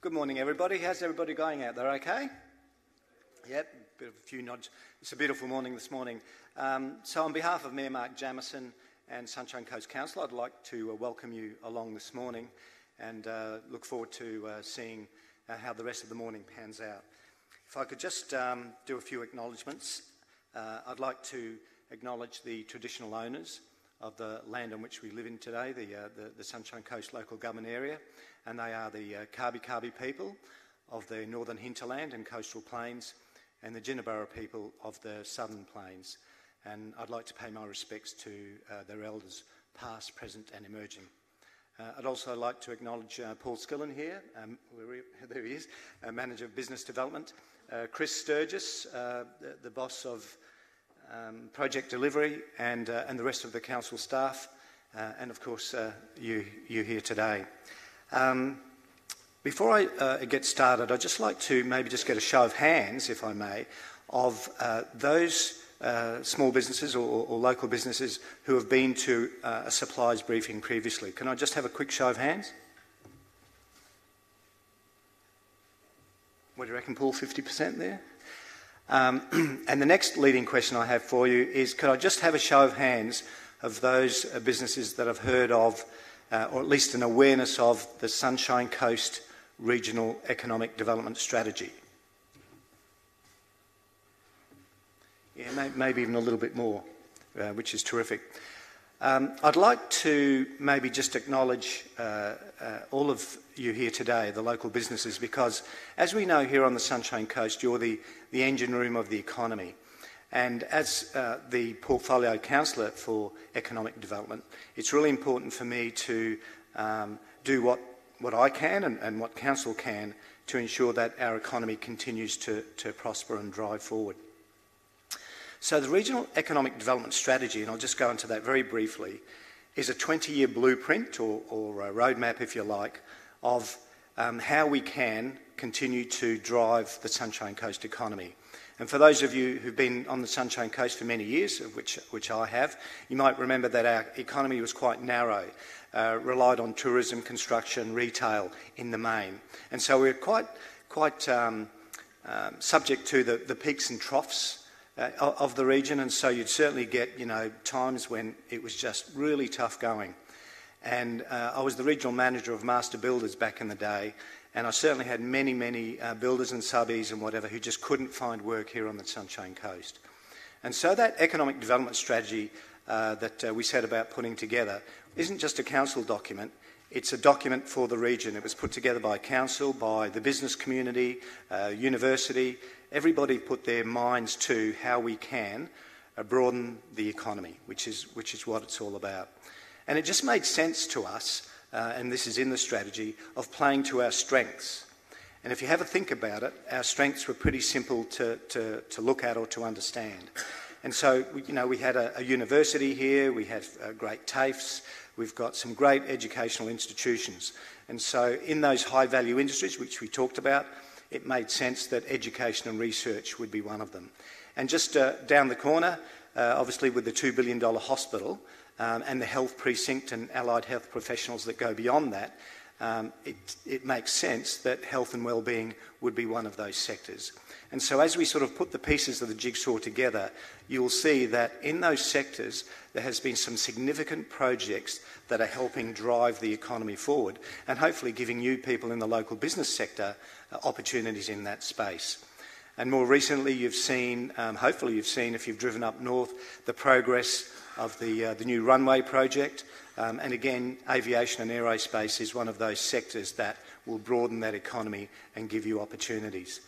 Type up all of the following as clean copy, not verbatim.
Good morning, everybody. How's everybody going out there? Okay? Yep, bit of a few nods. It's a beautiful morning this morning. So on behalf of Mayor Mark Jamieson and Sunshine Coast Council, I'd like to welcome you along this morning and look forward to seeing how the rest of the morning pans out. If I could just do a few acknowledgements. I'd like to acknowledge the traditional owners of the land on which we live in today, the Sunshine Coast local government area, and they are the Kabi people of the northern hinterland and coastal plains, and the Jinnaburra people of the southern plains. And I'd like to pay my respects to their elders, past, present and emerging. I'd also like to acknowledge Paul Skillen here, there he is, Manager of Business Development, Chris Sturgis, the boss of project delivery, and the rest of the council staff, and of course you here today. Before I get started, I'd just like to maybe just get a show of hands, if I may, of those small businesses or local businesses who have been to a suppliers briefing previously. Can I just have a quick show of hands? What do you reckon, Paul? 50% there? And the next leading question I have for you is, could I just have a show of hands of those businesses that have heard of, or at least an awareness of, the Sunshine Coast Regional Economic Development Strategy? Yeah, maybe even a little bit more, which is terrific. I'd like to maybe just acknowledge all of you here today, the local businesses, because as we know here on the Sunshine Coast, you're the engine room of the economy. And as the portfolio councillor for economic development, it's really important for me to do what I can and what council can to ensure that our economy continues to prosper and drive forward. So the Regional Economic Development Strategy, and I'll just go into that very briefly, is a 20-year blueprint or a roadmap, if you like, of how we can continue to drive the Sunshine Coast economy. And for those of you who've been on the Sunshine Coast for many years, which I have, you might remember that our economy was quite narrow, relied on tourism, construction, retail in the main. And so we're quite subject to the peaks and troughs of the region, and so you'd certainly get, times when it was just really tough going. And I was the regional manager of master builders back in the day, and I certainly had many builders and subbies and whatever who just couldn't find work here on the Sunshine Coast. And so that economic development strategy that we set about putting together isn't just a council document, it's a document for the region. It was put together by council, by the business community, university. Everybody put their minds to how we can broaden the economy, which is what it's all about. And it just made sense to us, and this is in the strategy, of playing to our strengths. And if you have a think about it, our strengths were pretty simple to look at or to understand. And so, we had a university here, we have great TAFEs, we've got some great educational institutions. And so in those high-value industries, which we talked about, it made sense that education and research would be one of them. And just down the corner, obviously with the $2 billion hospital and the health precinct and allied health professionals that go beyond that, it makes sense that health and wellbeing would be one of those sectors. And so as we sort of put the pieces of the jigsaw together, you'll see that in those sectors there has been some significant projects that are helping drive the economy forward and hopefully giving you people in the local business sector opportunities in that space. And more recently you've seen, hopefully you've seen if you've driven up north, the progress of the new runway project. And again, aviation and aerospace is one of those sectors that will broaden that economy and give you opportunities.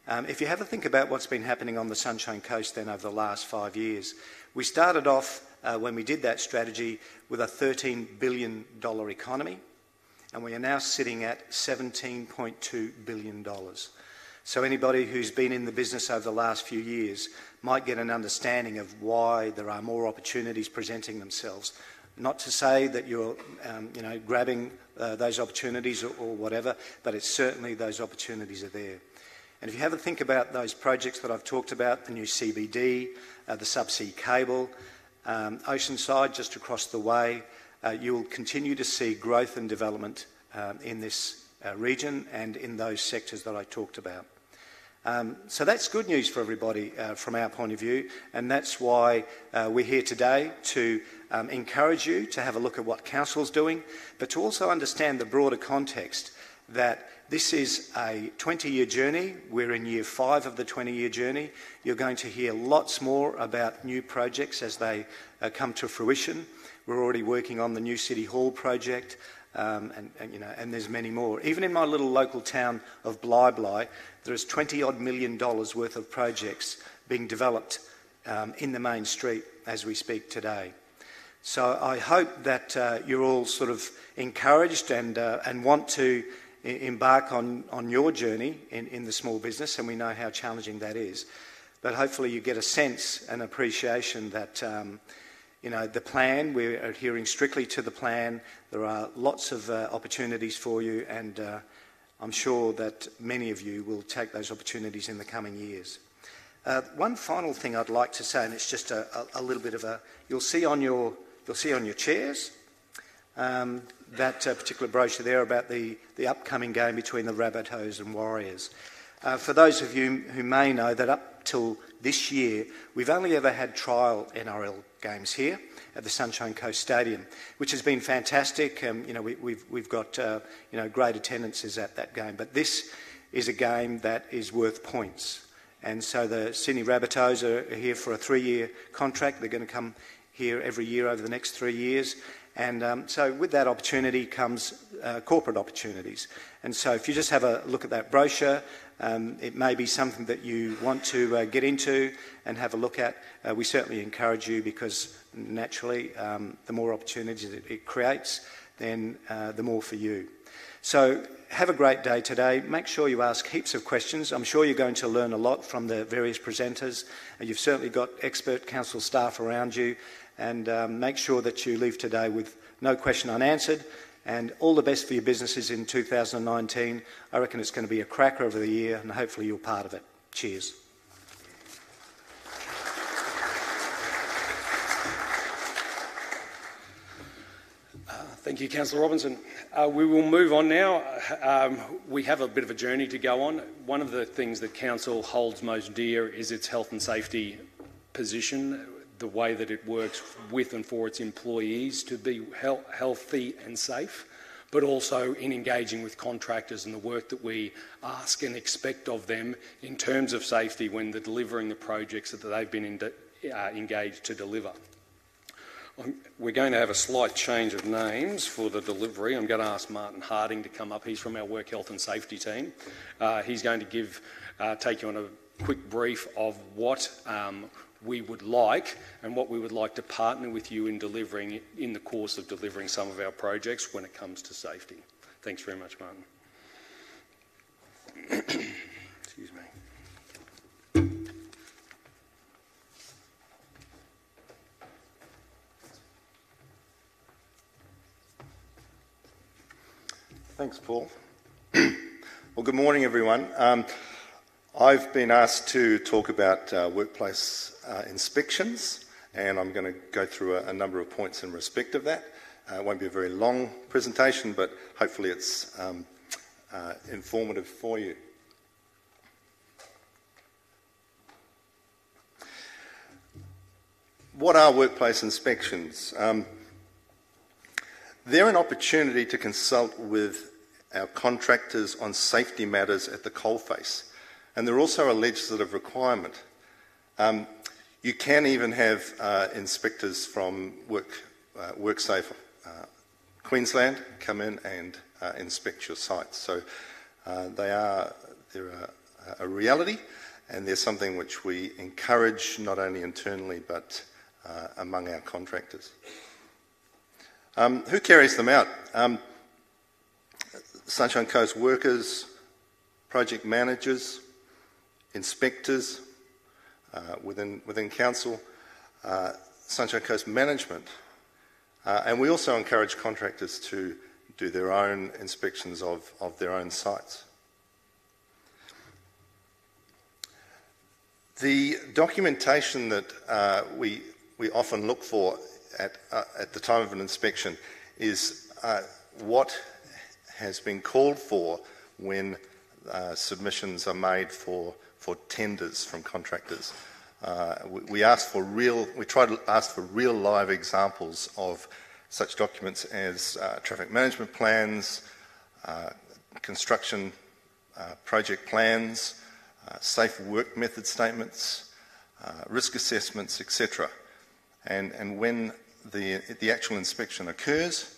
If you have a think about what's been happening on the Sunshine Coast then over the last 5 years, we started off when we did that strategy with a $13 billion economy, and we are now sitting at $17.2 billion. So anybody who's been in the business over the last few years might get an understanding of why there are more opportunities presenting themselves. Not to say that you're grabbing those opportunities or whatever, but it's certainly those opportunities are there. And if you have a think about those projects that I've talked about, the new CBD, the subsea cable, Oceanside just across the way, you'll continue to see growth and development in this region and in those sectors that I talked about. So that's good news for everybody from our point of view, and that's why we're here today to encourage you to have a look at what Council's doing, but to also understand the broader context that this is a 20-year journey. We're in year 5 of the 20-year journey. You're going to hear lots more about new projects as they come to fruition. We're already working on the new City Hall project, and there's many more. Even in my little local town of Bly, there's $20-odd million worth of projects being developed in the main street as we speak today. So I hope that you're all sort of encouraged and want to embark on your journey in the small business, and we know how challenging that is. But hopefully you get a sense and appreciation that the plan, we're adhering strictly to the plan. There are lots of opportunities for you, and I'm sure that many of you will take those opportunities in the coming years. One final thing I'd like to say, and it's just a little bit of you'll see on your chairs that particular brochure there about the upcoming game between the Rabbitohs and Warriors. For those of you who may know that up till this year, we've only ever had trial NRL games here at the Sunshine Coast Stadium, which has been fantastic. We've got great attendances at that game, but this is a game that is worth points. And so the Sydney Rabbitohs are here for a 3-year contract. They're going to come here every year over the next 3 years. And so with that opportunity comes corporate opportunities. And so if you just have a look at that brochure, it may be something that you want to get into and have a look at. We certainly encourage you, because naturally the more opportunities it creates, then the more for you. So have a great day today. Make sure you ask heaps of questions. I'm sure you're going to learn a lot from the various presenters. You've certainly got expert council staff around you, and make sure that you leave today with no question unanswered. And all the best for your businesses in 2019. I reckon it's going to be a cracker of the year, and hopefully you're part of it. Cheers. Thank you, Councillor Robinson. We will move on now. We have a bit of a journey to go on. One of the things that Council holds most dear is its health and safety position, the way that it works with and for its employees to be healthy and safe, but also in engaging with contractors and the work that we ask and expect of them in terms of safety when they're delivering the projects that they've been engaged to deliver. We're going to have a slight change of names for the delivery. I'm going to ask Martin Harding to come up. He's from our Work Health and Safety team. He's going to take you on a quick brief of what we would like and what we would like to partner with you in delivering in the course of delivering some of our projects when it comes to safety. Thanks very much, Martin. Excuse me. Thanks, Paul. Well, good morning, everyone. I've been asked to talk about workplace inspections, and I'm going to go through a number of points in respect of that. It won't be a very long presentation, but hopefully it's informative for you. What are workplace inspections? They're an opportunity to consult with our contractors on safety matters at the coalface, and they're also a legislative requirement. You can even have inspectors from WorkSafe Queensland come in and inspect your sites. So they're a reality, and they're something which we encourage not only internally but among our contractors. Who carries them out? Sunshine Coast workers, project managers, inspectors within council, Sunshine Coast management, and we also encourage contractors to do their own inspections of their own sites. The documentation that we often look for at the time of an inspection is what has been called for when submissions are made for tenders from contractors. We try to ask for real live examples of such documents as traffic management plans, construction project plans, safe work method statements, risk assessments, etc. And when the actual inspection occurs,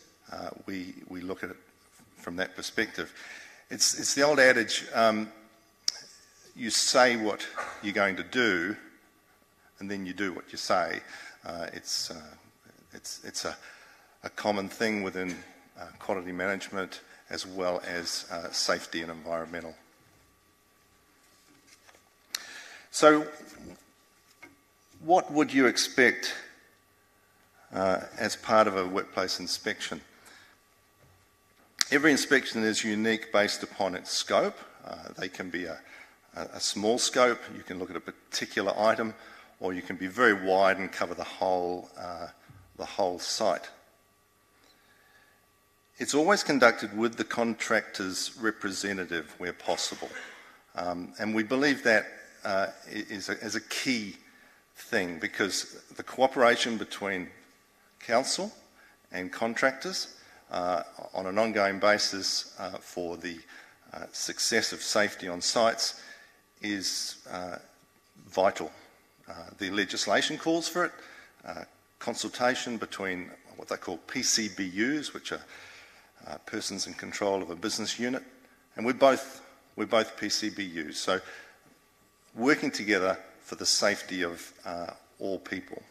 we look at it from that perspective. It's the old adage, you say what you're going to do, and then you do what you say. It's a common thing within quality management as well as safety and environmental. So, what would you expect as part of a workplace inspection? Every inspection is unique based upon its scope. They can be a small scope, you can look at a particular item, or you can be very wide and cover the whole site. It's always conducted with the contractor's representative where possible, and we believe that is a key thing, because the cooperation between council and contractors on an ongoing basis for the success of safety on sites is vital. The legislation calls for it, consultation between what they call PCBUs, which are persons in control of a business unit, and we're both PCBUs, so working together for the safety of all people.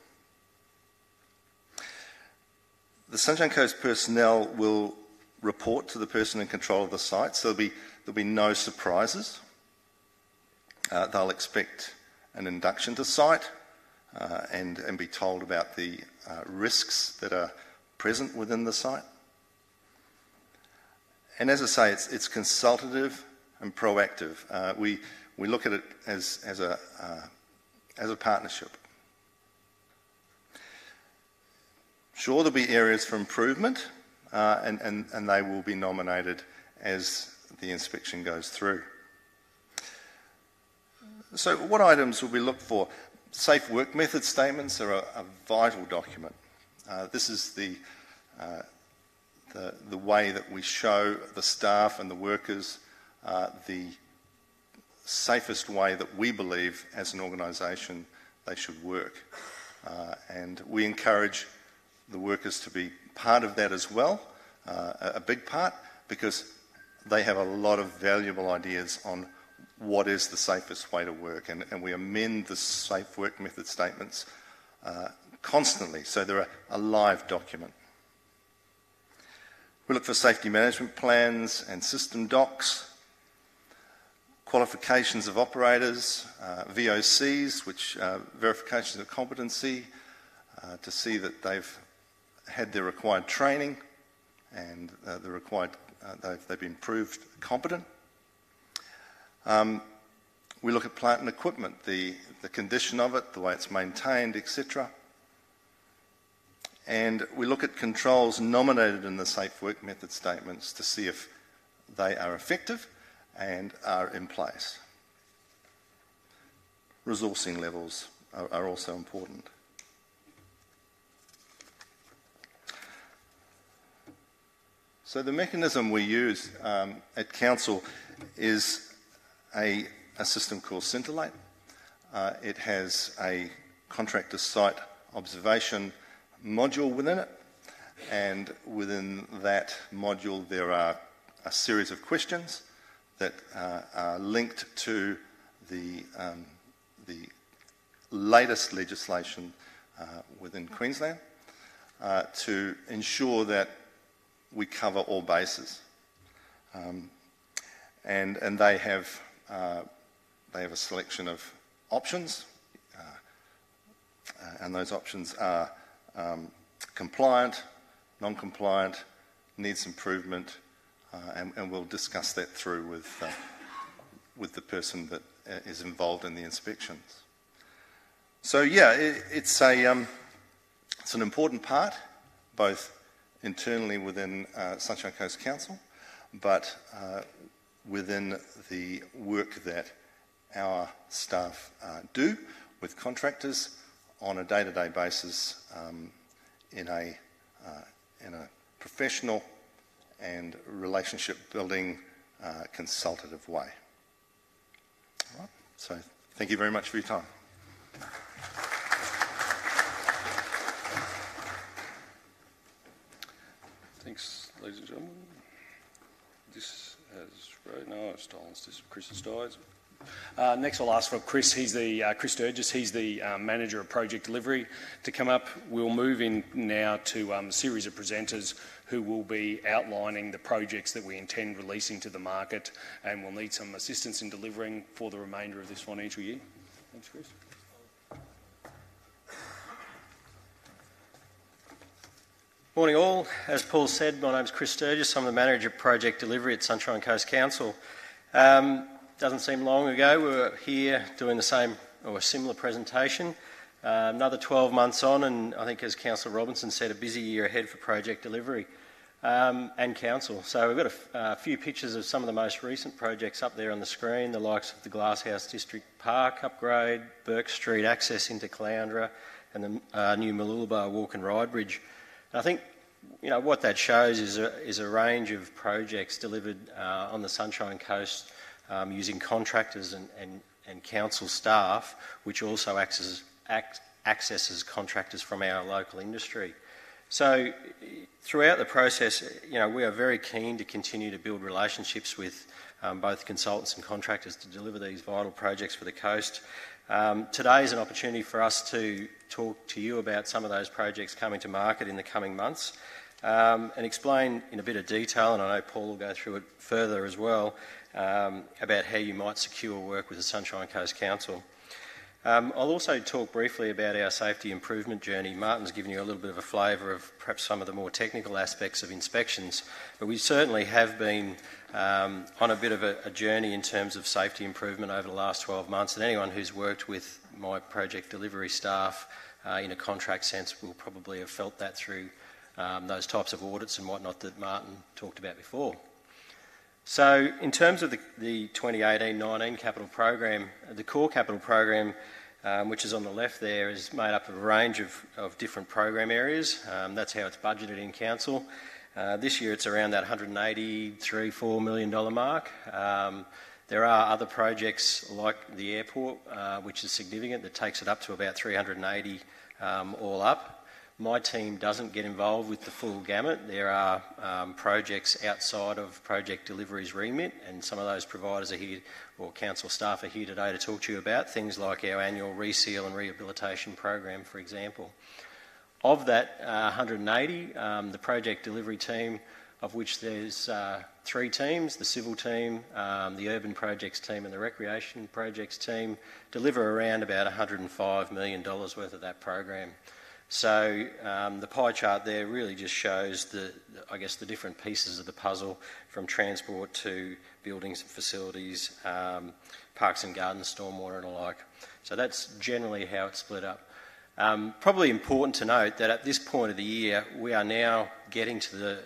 The Sunshine Coast personnel will report to the person in control of the site, so there'll be no surprises. They'll expect an induction to site and be told about the risks that are present within the site. And as I say, it's consultative and proactive. We look at it as a partnership. Sure, there'll be areas for improvement, and they will be nominated as the inspection goes through. So what items will we look for? Safe work method statements are a vital document. This is the way that we show the staff and the workers the safest way that we believe as an organisation they should work. And we encourage the workers to be part of that as well, a big part, because they have a lot of valuable ideas on what is the safest way to work, and we amend the safe work method statements constantly, so they're a live document. We look for safety management plans and system docs, qualifications of operators, VOCs, which verifications of competency, to see that they've had their required training and they've been proved competent. We look at plant and equipment, the condition of it, the way it's maintained, etc. And we look at controls nominated in the safe work method statements to see if they are effective and are in place. Resourcing levels are also important. So the mechanism we use at Council is a system called Scintillate. It has a contractor site observation module within it, and within that module there are a series of questions that are linked to the latest legislation within Queensland to ensure that we cover all bases. And they have a selection of options, and those options are compliant, non-compliant, needs improvement, and we'll discuss that through with the person that is involved in the inspections. So yeah, it's an important part, both internally within Sunshine Coast Council, but within the work that our staff do with contractors on a day-to-day basis in a professional and relationship-building consultative way. All right. So thank you very much for your time. Thanks, ladies and gentlemen. This has I've stolen this. Chris has died. Next, I'll ask for Chris. He's the Chris Sturgis. He's the manager of project delivery to come up. We'll move in now to a series of presenters who will be outlining the projects that we intend releasing to the market, and we'll need some assistance in delivering for the remainder of this financial year. Thanks, Chris. Morning all. As Paul said, my name's Chris Sturgis. I'm the manager of project delivery at Sunshine Coast Council. Doesn't seem long ago we were here doing the same or a similar presentation. Another 12 months on, and I think as Councillor Robinson said, a busy year ahead for project delivery and council. So we've got a few pictures of some of the most recent projects up there on the screen, the likes of the Glasshouse District Park upgrade, Burke Street access into Caloundra, and the new Mooloolaba walk and ride bridge. And I think what that shows is a range of projects delivered on the Sunshine Coast using contractors and council staff, which also accesses contractors from our local industry. So throughout the process, we are very keen to continue to build relationships with both consultants and contractors to deliver these vital projects for the coast. Today is an opportunity for us to talk to you about some of those projects coming to market in the coming months and explain in a bit of detail, and I know Paul will go through it further as well, about how you might secure work with the Sunshine Coast Council. I'll also talk briefly about our safety improvement journey. Martin's given you a little bit of a flavour of perhaps some of the more technical aspects of inspections, but we certainly have been on a bit of a journey in terms of safety improvement over the last 12 months, and anyone who's worked with my project delivery staff in a contract sense will probably have felt that through those types of audits and whatnot that Martin talked about before. So in terms of the 2018-19 capital program, the core capital program, which is on the left there, is made up of a range of different program areas. That's how it's budgeted in council. This year it's around that $183-4 million mark. There are other projects like the airport, which is significant, that takes it up to about 380 all up. My team doesn't get involved with the full gamut. There are projects outside of project delivery's remit, and some of those providers are here, or council staff are here today to talk to you about things like our annual reseal and rehabilitation program, for example. Of that 180, the project delivery team, of which there's 3 teams, the civil team, the urban projects team and the recreation projects team, deliver around about $105 million worth of that program. So the pie chart there really just shows the different pieces of the puzzle, from transport to buildings and facilities, parks and gardens, stormwater and the like. So that's generally how it's split up. Probably important to note that at this point of the year, we are now getting to the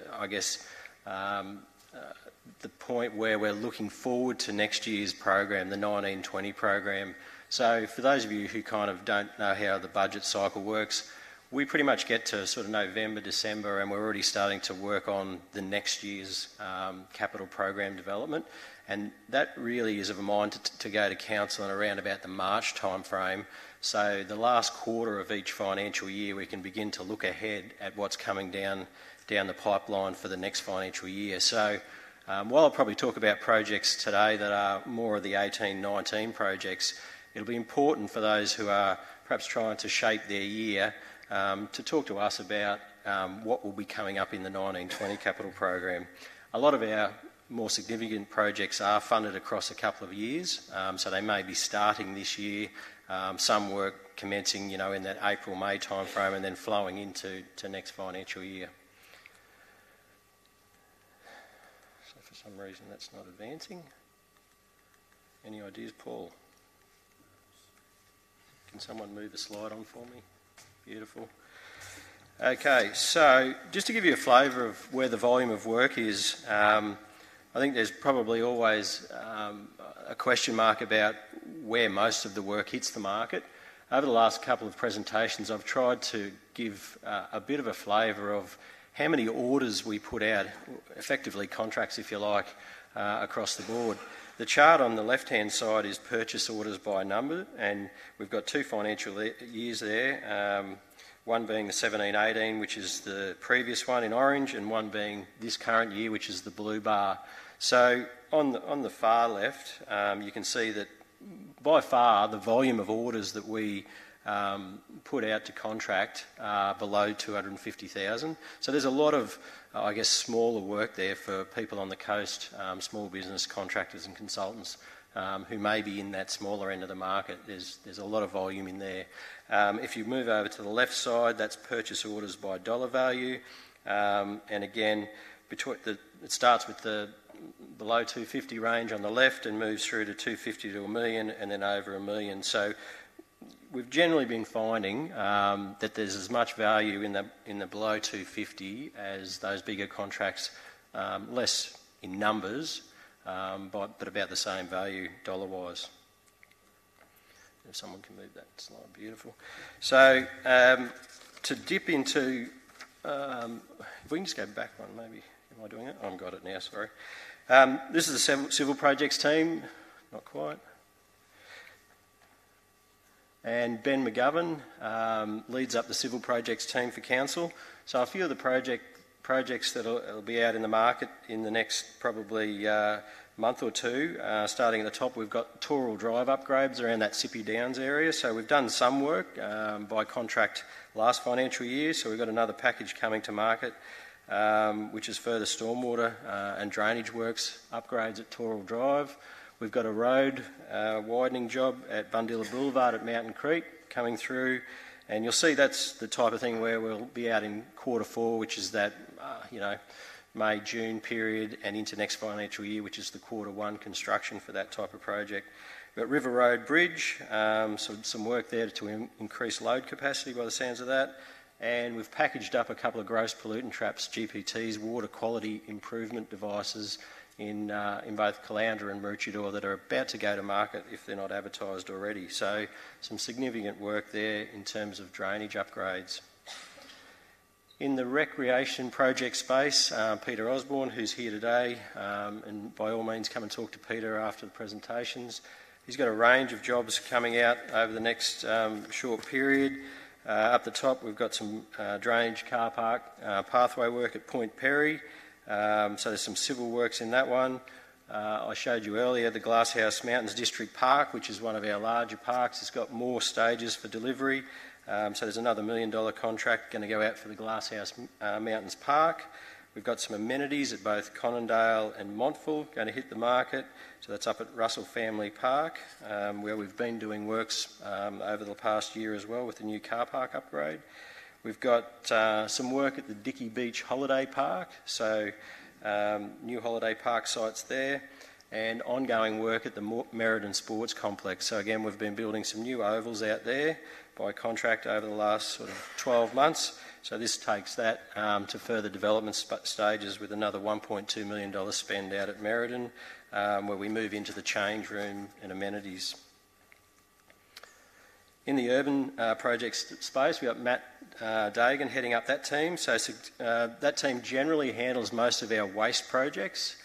point where we're looking forward to next year's program, the 19-20 program. So for those of you who kind of don't know how the budget cycle works, we pretty much get to sort of November, December, and we're already starting to work on the next year's capital program development. And that really is of a mind to go to council in around about the March time frame. So the last quarter of each financial year, we can begin to look ahead at what's coming down the pipeline for the next financial year. So while I'll probably talk about projects today that are more of the 18-19 projects, it'll be important for those who are perhaps trying to shape their year to talk to us about what will be coming up in the 19-20 capital program. A lot of our more significant projects are funded across a couple of years, so they may be starting this year, some work commencing in that April-May time frame and then flowing into next financial year. So for some reason that's not advancing. Any ideas, Paul? Can someone move the slide on for me? Beautiful. Okay, so just to give you a flavour of where the volume of work is, I think there's probably always a question mark about where most of the work hits the market. Over the last couple of presentations, I've tried to give a bit of a flavour of how many orders we put out, effectively contracts if you like, across the board. The chart on the left-hand side is purchase orders by number, and we've got 2 financial years there, one being the 17-18, which is the previous one in orange, and one being this current year, which is the blue bar. So on the far left, you can see that by far the volume of orders that we put out to contract are below 250,000. So there's a lot of, I guess, smaller work there for people on the coast, small business contractors and consultants who may be in that smaller end of the market. There's a lot of volume in there. If you move over to the left side, that's purchase orders by dollar value. And again, it starts with the below 250 range on the left and moves through to 250 to $1 million and then over $1 million. So we've generally been finding that there's as much value in the below 250 as those bigger contracts, less in numbers, but about the same value dollar-wise. If someone can move that slide, beautiful. So to dip into, if we can just go back one maybe. Am I doing it? I've got it now, sorry. This is the civil projects team, not quite. And Ben McGovern leads up the civil projects team for council. So a few of the projects that will be out in the market in the next probably month or two. Starting at the top, we've got Torrell Drive upgrades around that Sippy Downs area. So we've done some work by contract last financial year. So we've got another package coming to market, which is further stormwater and drainage works upgrades at Torrell Drive. We've got a road widening job at Bundilla Boulevard at Mountain Creek coming through, and you'll see that's the type of thing where we'll be out in Q4, which is that May, June period, and into next financial year, which is the Q1 construction for that type of project. We've got River Road Bridge, some work there to increase load capacity by the sounds of that. And we've packaged up a couple of gross pollutant traps, GPTs, water quality improvement devices in both Caloundra and Maroochydore that are about to go to market if they're not advertised already. So some significant work there in terms of drainage upgrades. In the recreation project space, Peter Osborne, who's here today, and by all means come and talk to Peter after the presentations. He's got a range of jobs coming out over the next short period. Up the top, we've got some drainage car park pathway work at Point Perry. So there's some civil works in that one. I showed you earlier the Glasshouse Mountains District Park, which is one of our larger parks. It's got more stages for delivery. So there's another $1 million contract going to go out for the Glasshouse Mountains Park. We've got some amenities at both Conondale and Montville going to hit the market. So that's up at Russell Family Park, where we've been doing works over the past year as well with the new car park upgrade. We've got some work at the Dickey Beach Holiday Park, so new holiday park sites there, and ongoing work at the Merredin Sports Complex. So again, we've been building some new ovals out there by contract over the last sort of 12 months. So this takes that to further development stages with another $1.2 million spend out at Merredin, where we move into the change room and amenities. In the urban projects space, we've got Matt Dagan heading up that team. So that team generally handles most of our waste projects.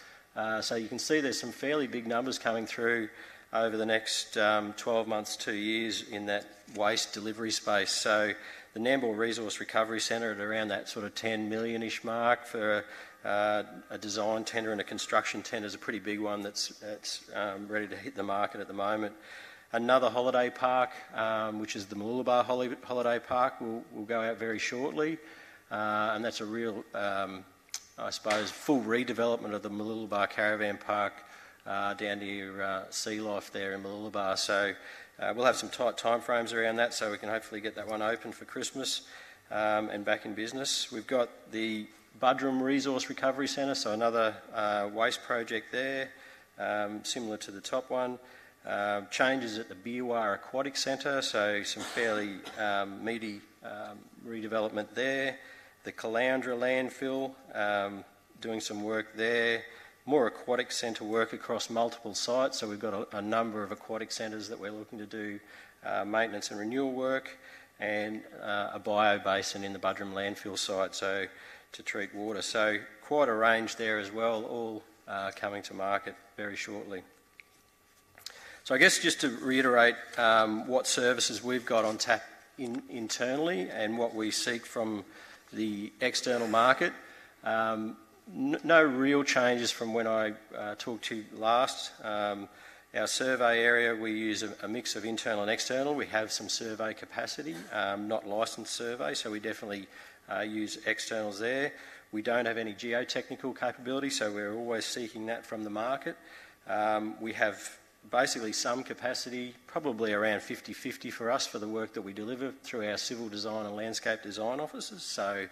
So you can see there's some fairly big numbers coming through over the next 12 months, 2 years in that waste delivery space. So the Nambour Resource Recovery Centre at around that sort of 10 million-ish mark for a design tender and a construction tender is a pretty big one that's ready to hit the market at the moment. Another holiday park, which is the Mooloolaba Holiday Park, will go out very shortly, and that's a real, I suppose, full redevelopment of the Mooloolaba Caravan Park down near Sea Life there in Mooloolaba. So we'll have some tight timeframes around that, so we can hopefully get that one open for Christmas and back in business. We've got the Budrum Resource Recovery Centre, so another waste project there, similar to the top one. Changes at the Beerwah Aquatic Centre, so some fairly meaty redevelopment there. The Caloundra landfill, doing some work there. more aquatic centre work across multiple sites. So we've got a number of aquatic centres that we're looking to do maintenance and renewal work, and a bio-basin in the Budrum landfill site, so to treat water. So quite a range there as well, all coming to market very shortly. So I guess just to reiterate what services we've got on tap internally and what we seek from the external market. No real changes from when I talked to you last. Our survey area, we use a mix of internal and external. We have some survey capacity, not licensed survey, so we definitely use externals there. We don't have any geotechnical capability, so we're always seeking that from the market. We have basically some capacity, probably around 50-50 for us for the work that we deliver through our civil design and landscape design offices. So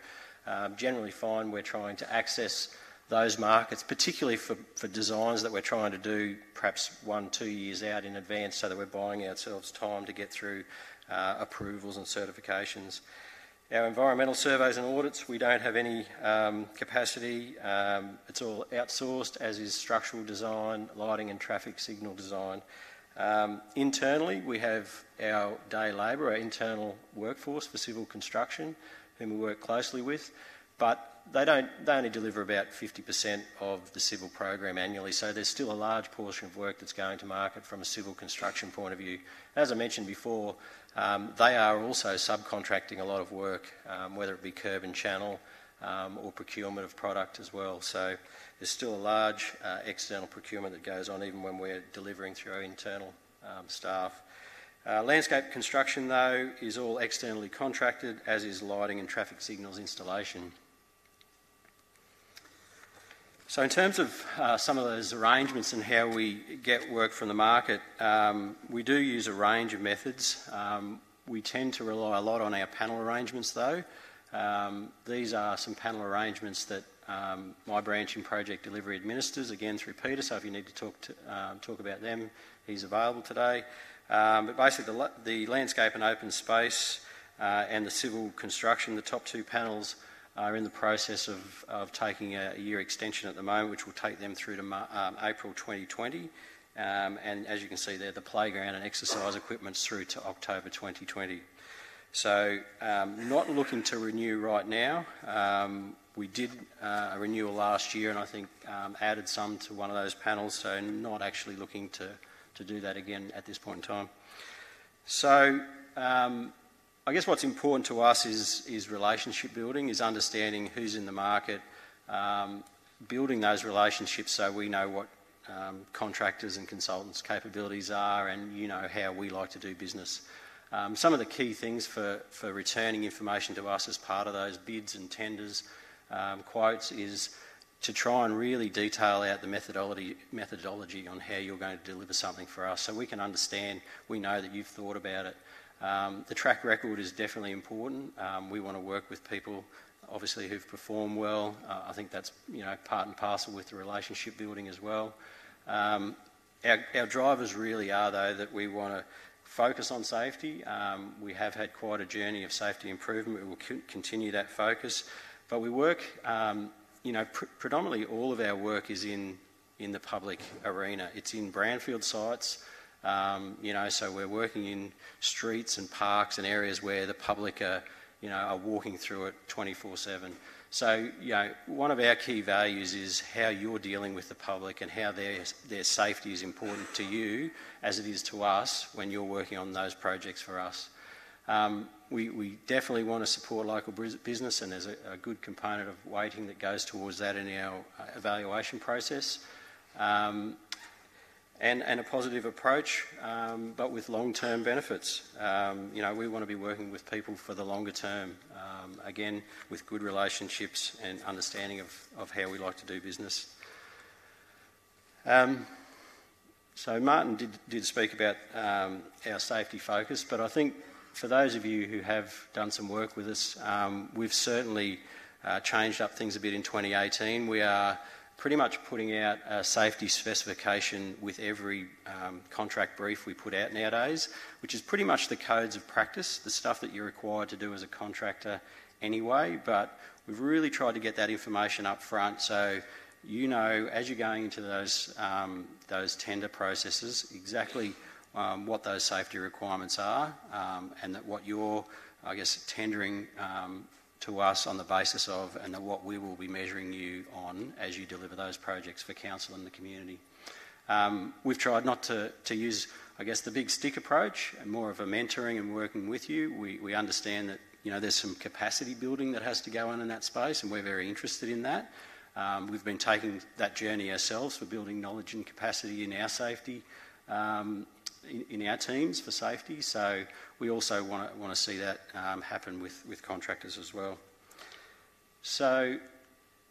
generally fine, we're trying to access those markets, particularly for designs that we're trying to do perhaps 1-2 years out in advance, so that we're buying ourselves time to get through approvals and certifications. Our environmental surveys and audits, we don't have any capacity. It's all outsourced, as is structural design, lighting and traffic signal design. Internally, we have our day labour, our internal workforce for civil construction, whom we work closely with, but they only deliver about 50% of the civil program annually, so there's still a large portion of work that's going to market from a civil construction point of view. As I mentioned before, they are also subcontracting a lot of work, whether it be curb and channel or procurement of product as well. So there's still a large external procurement that goes on even when we're delivering through our internal staff. Landscape construction, though, is all externally contracted, as is lighting and traffic signals installation. So in terms of some of those arrangements and how we get work from the market, we do use a range of methods. We tend to rely a lot on our panel arrangements, though. These are some panel arrangements that my branch in project delivery administers, again through Peter, so if you need to talk about them, he's available today. But basically the landscape and open space and the civil construction, the top two panels, are in the process of taking a year extension at the moment, which will take them through to April 2020. And as you can see there, the playground and exercise equipment's through to October 2020. So not looking to renew right now. We did a renewal last year, and I think added some to one of those panels, so not actually looking to do that again at this point in time. So I guess what's important to us is relationship building, is understanding who's in the market, building those relationships so we know what contractors and consultants' capabilities are, and you know how we like to do business. Some of the key things for returning information to us as part of those bids and tenders, quotes, is to try and really detail out the methodology on how you're going to deliver something for us, so we can understand, we know that you've thought about it. The track record is definitely important. We want to work with people, obviously, who've performed well. I think that's part and parcel with the relationship building as well. Our drivers really are, though, that we want to focus on safety. We have had quite a journey of safety improvement. We will continue that focus, but we work. Predominantly all of our work is in the public arena. It's in brownfield sites. So we're working in streets and parks and areas where the public are walking through it 24/7. So, one of our key values is how you're dealing with the public and how their safety is important to you as it is to us when you're working on those projects for us. We definitely want to support local business, and there's a good component of weighting that goes towards that in our evaluation process. And a positive approach, but with long-term benefits. We want to be working with people for the longer term, again, with good relationships and understanding of how we like to do business. So Martin did speak about our safety focus, but I think for those of you who have done some work with us, we've certainly changed up things a bit in 2018. We are pretty much putting out a safety specification with every contract brief we put out nowadays, which is pretty much the codes of practice, the stuff that you're required to do as a contractor anyway, but we've really tried to get that information up front so you know, as you're going into those tender processes, exactly what those safety requirements are, and that what you're, I guess, tendering to us on the basis of, and what we will be measuring you on as you deliver those projects for council and the community. We've tried not to use, I guess, the big stick approach, and more of a mentoring and working with you. We understand that, you know, there's some capacity building that has to go on in that space, and we're very interested in that. We've been taking that journey ourselves for building knowledge and capacity in our safety, in our teams for safety. So we also want to see that happen with contractors as well. So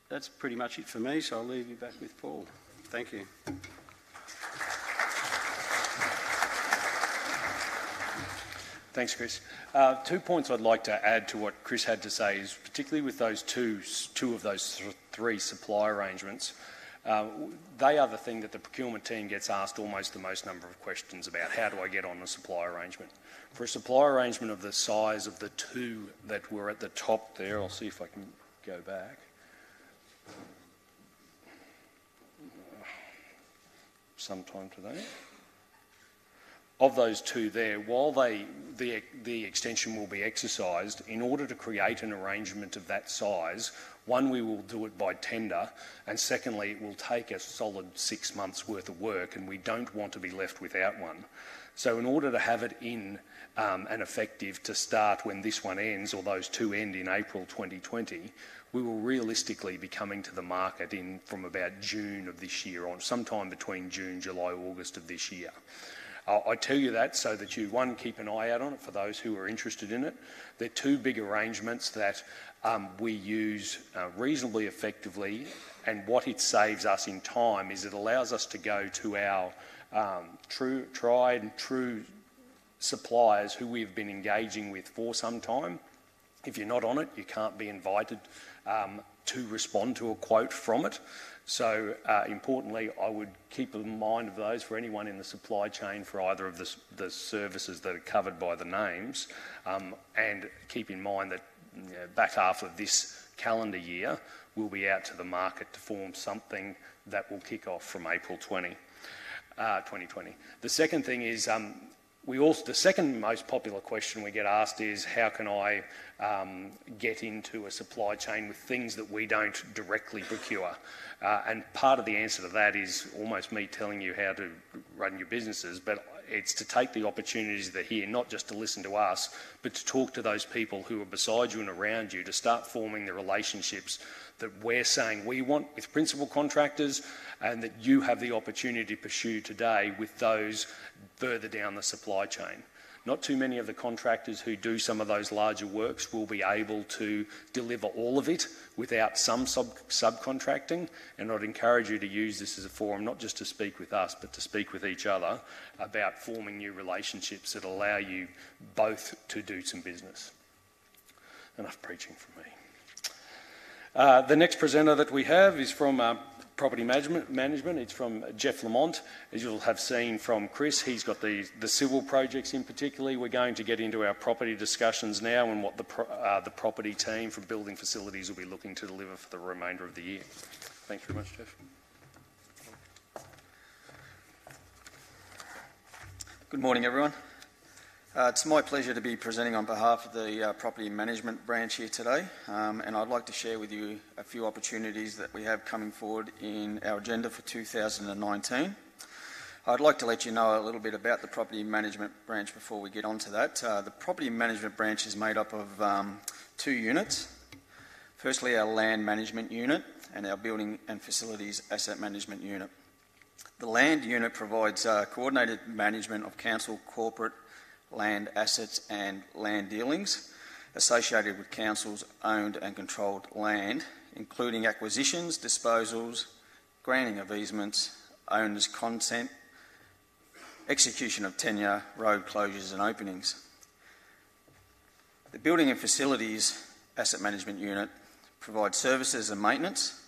that's pretty much it for me. So I'll leave you back with Paul. Thank you. Thanks, Chris. 2 points I'd like to add to what Chris had to say is, particularly with those two of those three supply arrangements, they are the thing that the procurement team gets asked almost the most number of questions about. How do I get on a supply arrangement? For a supply arrangement of the size of the two that were at the top there, I'll see if I can go back. Sometime today. Of those two there, while the extension will be exercised, in order to create an arrangement of that size, one, we will do it by tender, and secondly, it will take a solid 6 months worth of work, and we don't want to be left without one. So in order to have it in and effective to start when this one ends, or those two end in April 2020, we will realistically be coming to the market from about June of this year, or sometime between June, July, August of this year. I tell you that so that you, one, keep an eye out on it for those who are interested in it. They're two big arrangements that we use reasonably effectively, and what it saves us in time is it allows us to go to our tried and true suppliers who we've been engaging with for some time. If you're not on it, you can't be invited to respond to a quote from it. So importantly, I would keep in mind of those for anyone in the supply chain for either of the services that are covered by the names, and keep in mind that back half of this calendar year we'll be out to the market to form something that will kick off from April 2020. The second thing is, the second most popular question we get asked is, how can I get into a supply chain with things that we don't directly procure? And part of the answer to that is almost me telling you how to run your businesses, but it's to take the opportunities that are here, not just to listen to us, but to talk to those people who are beside you and around you, to start forming the relationships that we're saying we want with principal contractors, and that you have the opportunity to pursue today with those further down the supply chain. Not too many of the contractors who do some of those larger works will be able to deliver all of it without some subcontracting, and I'd encourage you to use this as a forum, not just to speak with us, but to speak with each other about forming new relationships that allow you both to do some business. Enough preaching from me. The next presenter that we have is from Property Management. It's from Jeff Lamont. As you'll have seen from Chris, he's got the civil projects in particular. We're going to get into our property discussions now and what the property team from building facilities will be looking to deliver for the remainder of the year. Thanks very much, Jeff. Good morning, everyone. It's my pleasure to be presenting on behalf of the Property Management branch here today, and I'd like to share with you a few opportunities that we have coming forward in our agenda for 2019. I'd like to let you know a little bit about the Property Management branch before we get on to that. The Property Management branch is made up of two units. Firstly, our Land Management unit and our Building and Facilities Asset Management unit. The Land unit provides coordinated management of council corporate land assets and land dealings associated with council's owned and controlled land, including acquisitions, disposals, granting of easements, owners' consent, execution of tenure, road closures and openings. The Building and Facilities Asset Management unit provides services and maintenance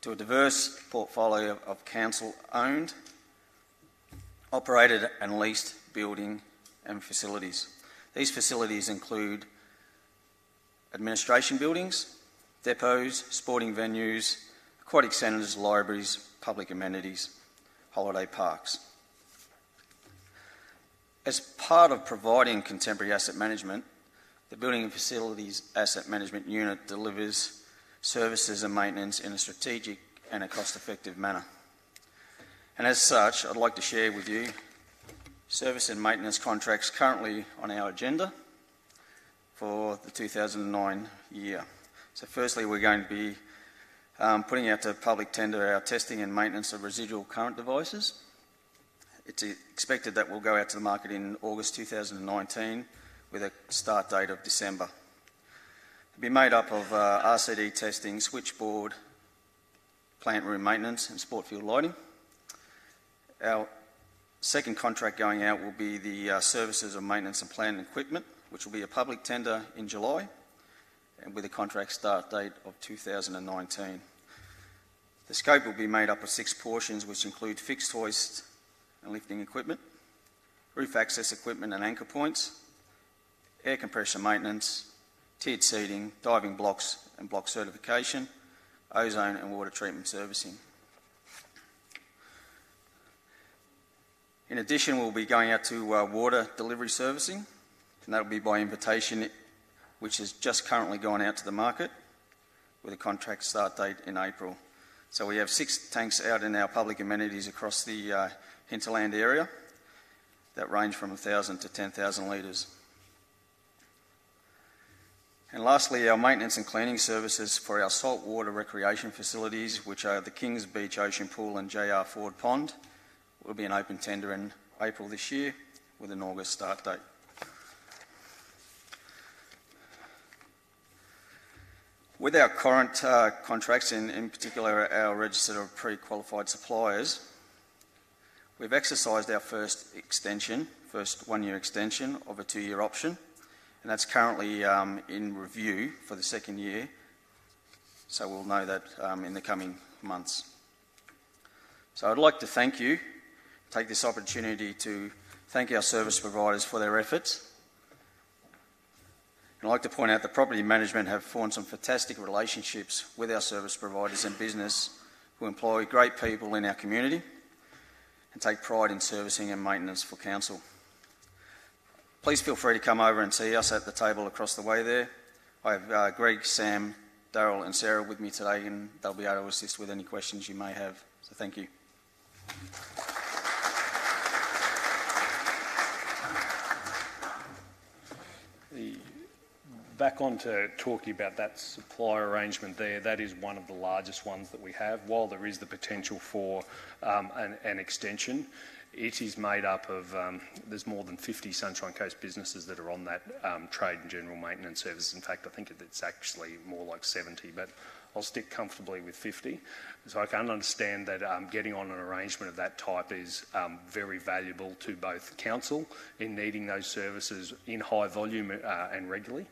to a diverse portfolio of council-owned, operated and leased building and facilities. These facilities include administration buildings, depots, sporting venues, aquatic centres, libraries, public amenities, holiday parks. As part of providing contemporary asset management, the Building and Facilities Asset Management Unit delivers services and maintenance in a strategic and a cost-effective manner. And as such, I'd like to share with you service and maintenance contracts currently on our agenda for the 2009 year. So firstly, we're going to be putting out to public tender our testing and maintenance of residual current devices. It's expected that we'll go out to the market in August 2019 with a start date of December. It'll be made up of RCD testing, switchboard, plant room maintenance and sport field lighting. Our second contract going out will be the services of maintenance and plant and equipment, which will be a public tender in July and with a contract start date of 2019. The scope will be made up of 6 portions, which include fixed hoist and lifting equipment, roof access equipment and anchor points, air compressor maintenance, tiered seating, diving blocks and block certification, ozone and water treatment servicing. In addition, we'll be going out to water delivery servicing, and that will be by invitation, which has just currently gone out to the market with a contract start date in April. So we have 6 tanks out in our public amenities across the hinterland area that range from 1,000 to 10,000 litres. And lastly, our maintenance and cleaning services for our saltwater recreation facilities, which are the Kings Beach Ocean Pool and JR Ford Pond, will be an open tender in April this year with an August start date. With our current contracts, in particular our register of pre-qualified suppliers, we've exercised our first 1-year extension of a 2-year option, and that's currently in review for the 2nd year, so we'll know that in the coming months. So I'd like to take this opportunity to thank our service providers for their efforts. And I'd like to point out that property management have formed some fantastic relationships with our service providers and business who employ great people in our community and take pride in servicing and maintenance for council. Please feel free to come over and see us at the table across the way there. I have Greg, Sam, Daryl and Sarah with me today, and they'll be able to assist with any questions you may have. So thank you. Back on to talking about that supply arrangement there, that is one of the largest ones that we have. While there is the potential for an extension, it is made up of, there's more than 50 Sunshine Coast businesses that are on that trade and general maintenance service. In fact, I think it's actually more like 70, but I'll stick comfortably with 50. So I can understand that getting on an arrangement of that type is very valuable to both council in needing those services in high volume and regularly,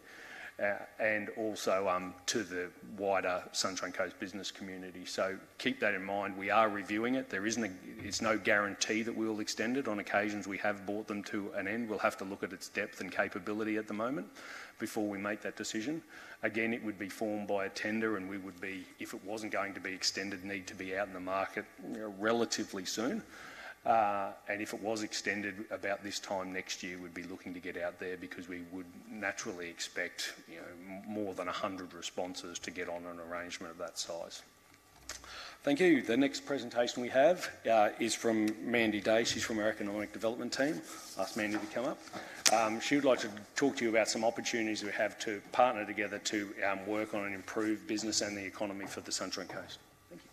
and also to the wider Sunshine Coast business community. So keep that in mind. We are reviewing it. It's no guarantee that we will extend it. On occasions we have brought them to an end. We'll have to look at its depth and capability at the moment before we make that decision. Again, it would be formed by a tender, and we would be, if it wasn't going to be extended, need to be out in the market relatively soon. And if it was extended about this time next year, we'd be looking to get out there because we would naturally expect more than 100 responses to get on an arrangement of that size. Thank you. The next presentation we have is from Mandy Day. She's from our Economic Development team. Ask Mandy to come up. She would like to talk to you about some opportunities we have to partner together to work on an improved business and the economy for the Sunshine Coast. Thank you.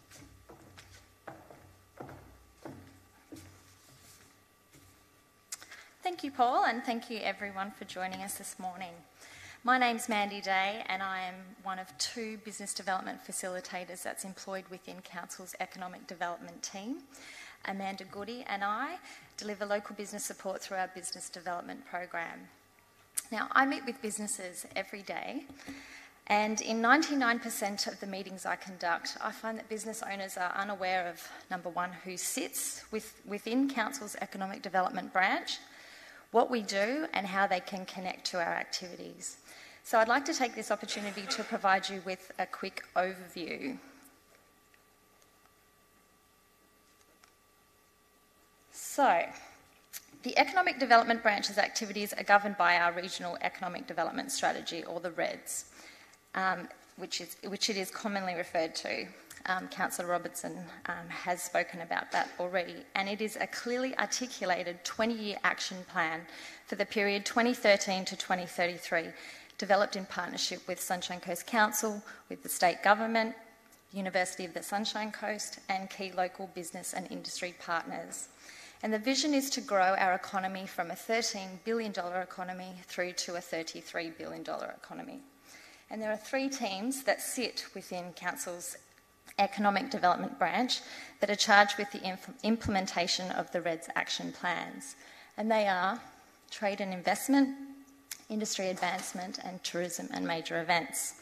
Thank you, Paul, and thank you everyone for joining us this morning. My name's Mandy Day, and I am one of 2 business development facilitators that's employed within Council's Economic Development team. Amanda Goody and I deliver local business support through our business development program. Now, I meet with businesses every day, and in 99% of the meetings I conduct, I find that business owners are unaware of, number one, who sits within Council's Economic Development branch, what we do and how they can connect to our activities. So I'd like to take this opportunity to provide you with a quick overview. So, the Economic Development Branch's activities are governed by our Regional Economic Development Strategy, or the REDS, which it is commonly referred to. Councillor Robertson has spoken about that already, and it is a clearly articulated 20-year action plan for the period 2013 to 2033, developed in partnership with Sunshine Coast Council, with the state government, University of the Sunshine Coast, and key local business and industry partners. And the vision is to grow our economy from a $13 billion economy through to a $33 billion economy. And there are 3 teams that sit within Council's Economic Development Branch that are charged with the implementation of the REDS action plans. And they are Trade and Investment, Industry Advancement, and Tourism and Major Events.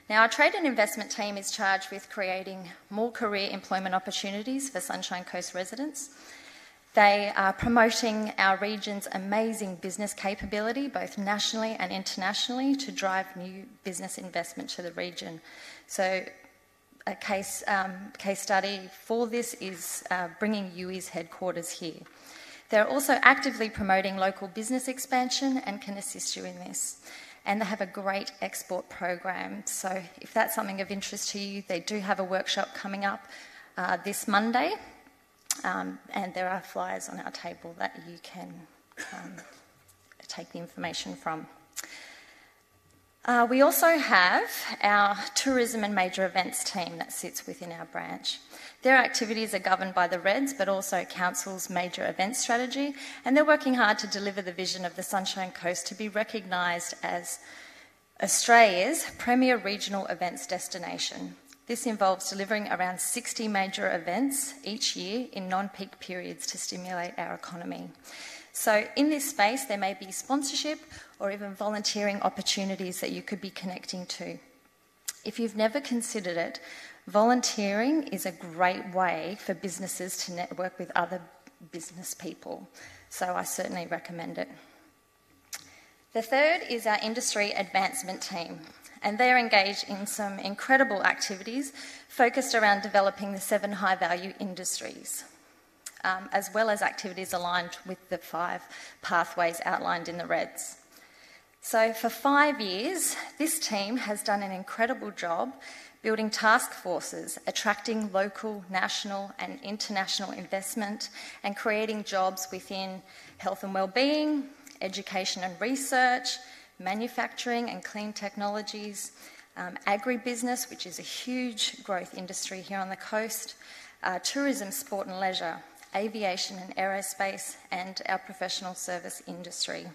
Now, our Trade and Investment team is charged with creating more career employment opportunities for Sunshine Coast residents. They are promoting our region's amazing business capability, both nationally and internationally, to drive new business investment to the region. So a case study for this is bringing UI's headquarters here. They're also actively promoting local business expansion and can assist you in this. And they have a great export program. So if that's something of interest to you, they do have a workshop coming up this Monday. And there are flyers on our table that you can take the information from. We also have our Tourism and Major Events team that sits within our branch. Their activities are governed by the REDS, but also Council's Major Events Strategy, and they're working hard to deliver the vision of the Sunshine Coast to be recognised as Australia's premier regional events destination. This involves delivering around 60 major events each year in non-peak periods to stimulate our economy. So in this space, there may be sponsorship or even volunteering opportunities that you could be connecting to. If you've never considered it, volunteering is a great way for businesses to network with other business people. So I certainly recommend it. The third is our Industry Advancement team, and they're engaged in some incredible activities focused around developing the 7 high-value industries, as well as activities aligned with the 5 pathways outlined in the REDS. So for 5 years, this team has done an incredible job building task forces, attracting local, national and international investment, and creating jobs within health and wellbeing, education and research, manufacturing and clean technologies, agribusiness, which is a huge growth industry here on the coast, tourism, sport and leisure, aviation and aerospace, and our professional service industry.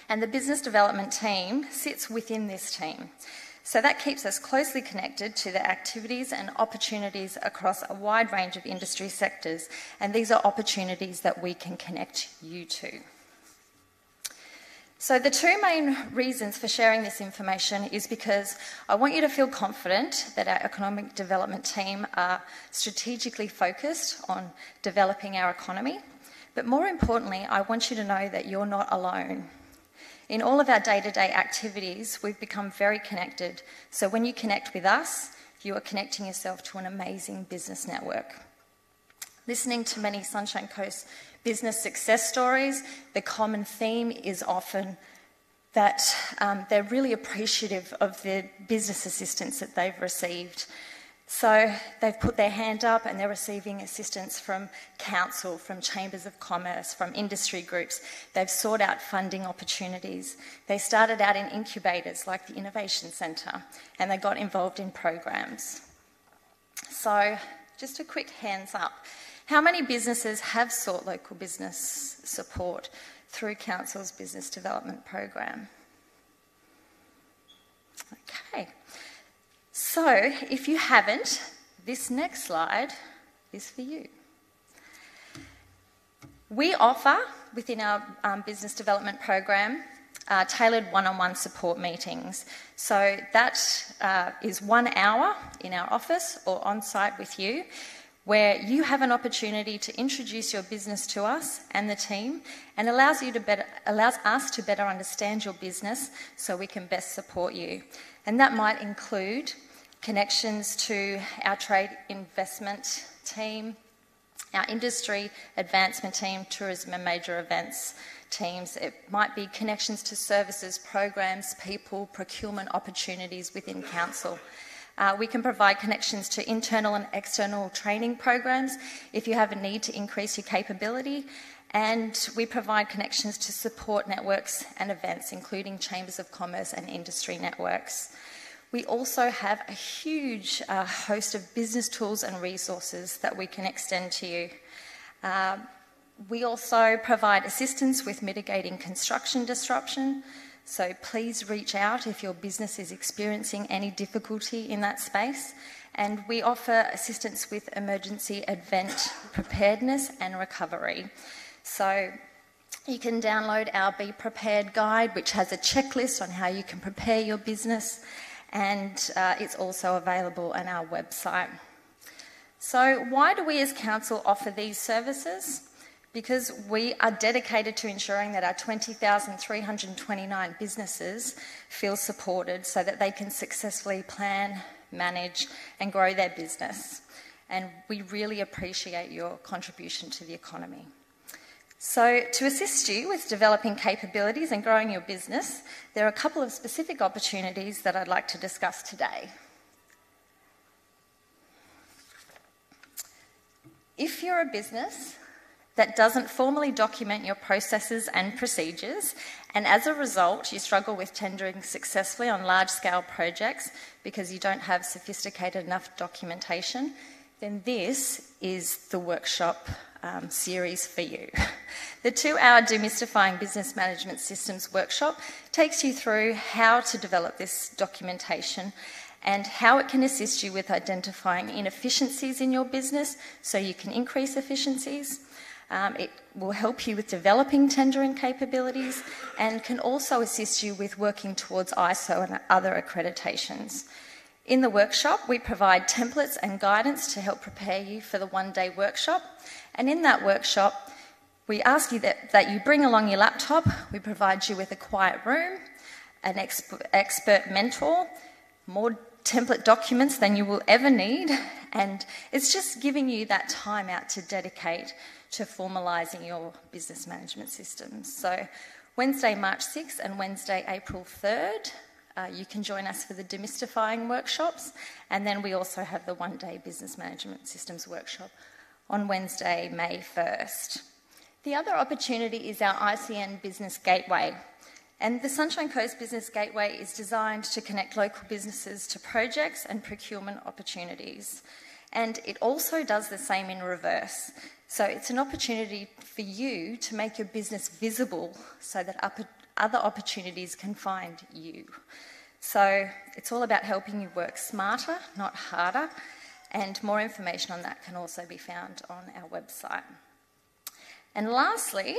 And the business development team sits within this team. So that keeps us closely connected to the activities and opportunities across a wide range of industry sectors, and these are opportunities that we can connect you to. So the 2 main reasons for sharing this information is because I want you to feel confident that our economic development team are strategically focused on developing our economy, but more importantly, I want you to know that you're not alone. In all of our day-to-day activities, we've become very connected. So when you connect with us, you are connecting yourself to an amazing business network. Listening to many Sunshine Coast business success stories, the common theme is often that they're really appreciative of the business assistance that they've received. So they've put their hand up and they're receiving assistance from council, from chambers of commerce, from industry groups. They've sought out funding opportunities. They started out in incubators like the Innovation Centre, and they got involved in programs. So just a quick hands up. How many businesses have sought local business support through Council's business development program? Okay. So, if you haven't, this next slide is for you. We offer, within our business development program, tailored one-on-one support meetings. So that is 1 hour in our office or on-site with you, where you have an opportunity to introduce your business to us and the team, and allows us to better understand your business so we can best support you. And that might include connections to our trade investment team, Our industry advancement team, tourism and major events teams, it might be connections to services, programs, people, procurement opportunities within council. We can provide connections to internal and external training programs if you have a need to increase your capability, and we provide connections to support networks and events, including chambers of commerce and industry networks. We also have a huge host of business tools and resources that we can extend to you. We also provide assistance with mitigating construction disruption, so please reach out if your business is experiencing any difficulty in that space. And we offer assistance with emergency event preparedness and recovery. So you can download our Be Prepared guide, which has a checklist on how you can prepare your business, and it's also available on our website. So why do we as council offer these services? Because we are dedicated to ensuring that our 20,329 businesses feel supported so that they can successfully plan, manage and grow their business. And we really appreciate your contribution to the economy. So to assist you with developing capabilities and growing your business, there are a couple of specific opportunities that I'd like to discuss today. If you're a business that doesn't formally document your processes and procedures, and as a result you struggle with tendering successfully on large-scale projects because you don't have sophisticated enough documentation, then this is the workshop series for you. The 2-hour Demystifying Business Management Systems workshop takes you through how to develop this documentation and how it can assist you with identifying inefficiencies in your business so you can increase efficiencies. It will help you with developing tendering capabilities and can also assist you with working towards ISO and other accreditations. In the workshop, we provide templates and guidance to help prepare you for the one-day workshop. And in that workshop, we ask you that you bring along your laptop. We provide you with a quiet room, an expert mentor, more template documents than you will ever need, and it's just giving you that time out to dedicate to formalising your business management systems. So Wednesday, March 6th and Wednesday, April 3rd, you can join us for the demystifying workshops, and then we also have the one-day business management systems workshop on Wednesday, May 1st. The other opportunity is our ICN Business Gateway. And the Sunshine Coast Business Gateway is designed to connect local businesses to projects and procurement opportunities. And it also does the same in reverse. So it's an opportunity for you to make your business visible so that other opportunities can find you. So it's all about helping you work smarter, not harder. And more information on that can also be found on our website. And lastly,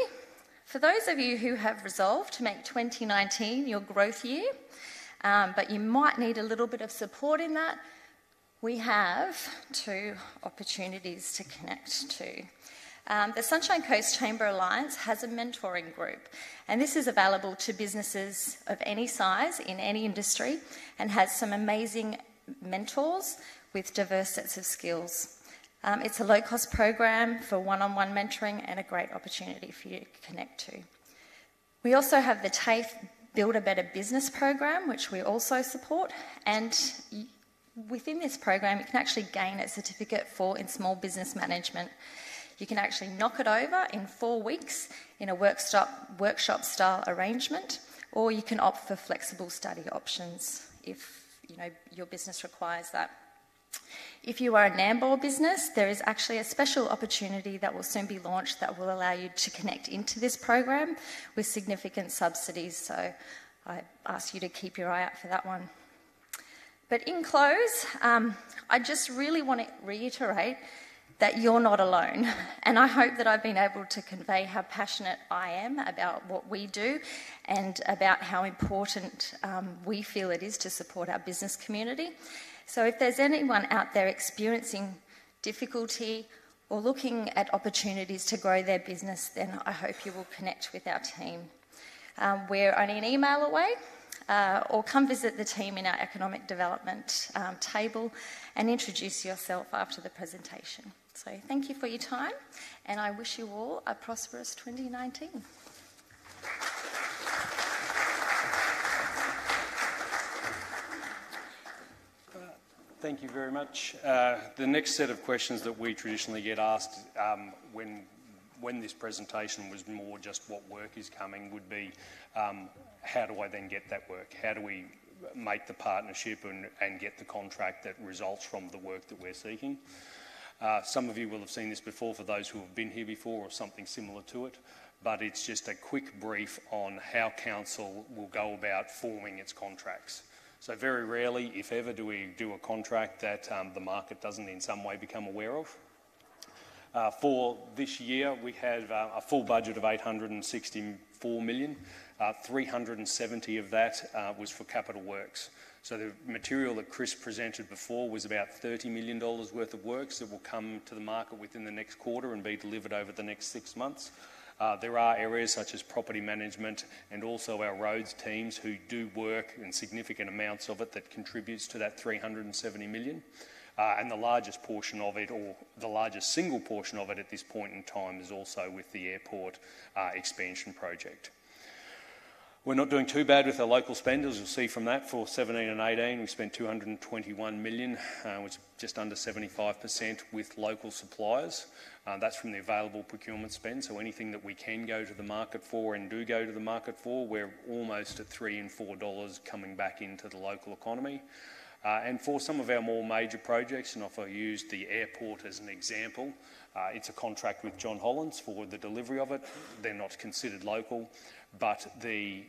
for those of you who have resolved to make 2019 your growth year, but you might need a little bit of support in that, we have 2 opportunities to connect to. The Sunshine Coast Chamber Alliance has a mentoring group, and this is available to businesses of any size in any industry and has some amazing mentors with diverse sets of skills. It's a low-cost program for one-on-one mentoring and a great opportunity for you to connect to. We also have the TAFE Build a Better Business program, which we also support, and within this program you can actually gain a certificate in small business management. You can actually knock it over in 4 weeks in a workshop-style arrangement, or you can opt for flexible study options if your business requires that. If you are a NAMBOR business, there is actually a special opportunity that will soon be launched that will allow you to connect into this program with significant subsidies, so I ask you to keep your eye out for that one. But in close, I just really want to reiterate that you're not alone, and I hope that I've been able to convey how passionate I am about what we do and about how important we feel it is to support our business community. So if there's anyone out there experiencing difficulty or looking at opportunities to grow their business, then I hope you will connect with our team. We're only an email away, or come visit the team in our economic development table and introduce yourself after the presentation. So thank you for your time, and I wish you all a prosperous 2019. Thank you very much. The next set of questions that we traditionally get asked when this presentation was more just what work is coming would be, how do I then get that work? How do we make the partnership and get the contract that results from the work that we're seeking? Some of you will have seen this before for those who have been here before, or something similar to it, but it's just a quick brief on how council will go about forming its contracts. So very rarely, if ever, do we do a contract that the market doesn't in some way become aware of. For this year, we have a full budget of $864 million. 370 of that was for capital works. So the material that Chris presented before was about $30 million worth of works that will come to the market within the next quarter and be delivered over the next 6 months. There are areas such as property management and also our roads teams who do work in significant amounts of it that contributes to that $370 million. And the largest portion of it, or the largest single portion of it at this point in time, is also with the airport expansion project. We're not doing too bad with our local spend, as you'll see from that. For 17 and 18, we spent $221 million, which is just under 75% with local suppliers. That's from the available procurement spend, so anything that we can go to the market for and do go to the market for, we're almost at $3 and $4 coming back into the local economy. And for some of our more major projects, and if I use the airport as an example, it's a contract with John Hollands for the delivery of it. They're not considered local, but the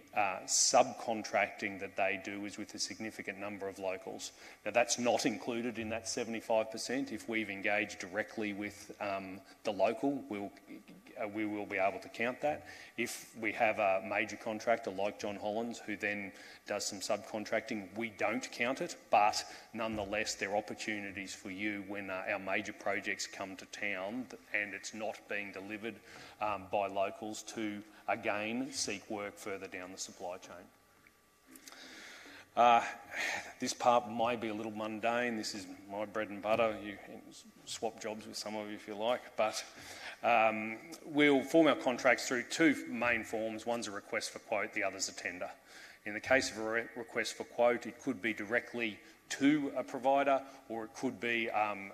subcontracting that they do is with a significant number of locals. Now, that's not included in that 75%. If we've engaged directly with the local, we will be able to count that. If we have a major contractor like John Hollands who then does some subcontracting, we don't count it, but nonetheless there are opportunities for you when our major projects come to town and it's not being delivered by locals to again seek work further down the supply chain. This part might be a little mundane. This is my bread and butter. You can swap jobs with some of you if you like, but we'll form our contracts through two main forms. One's a request for quote, the other's a tender. In the case of a request for quote, it could be directly to a provider, or it could be and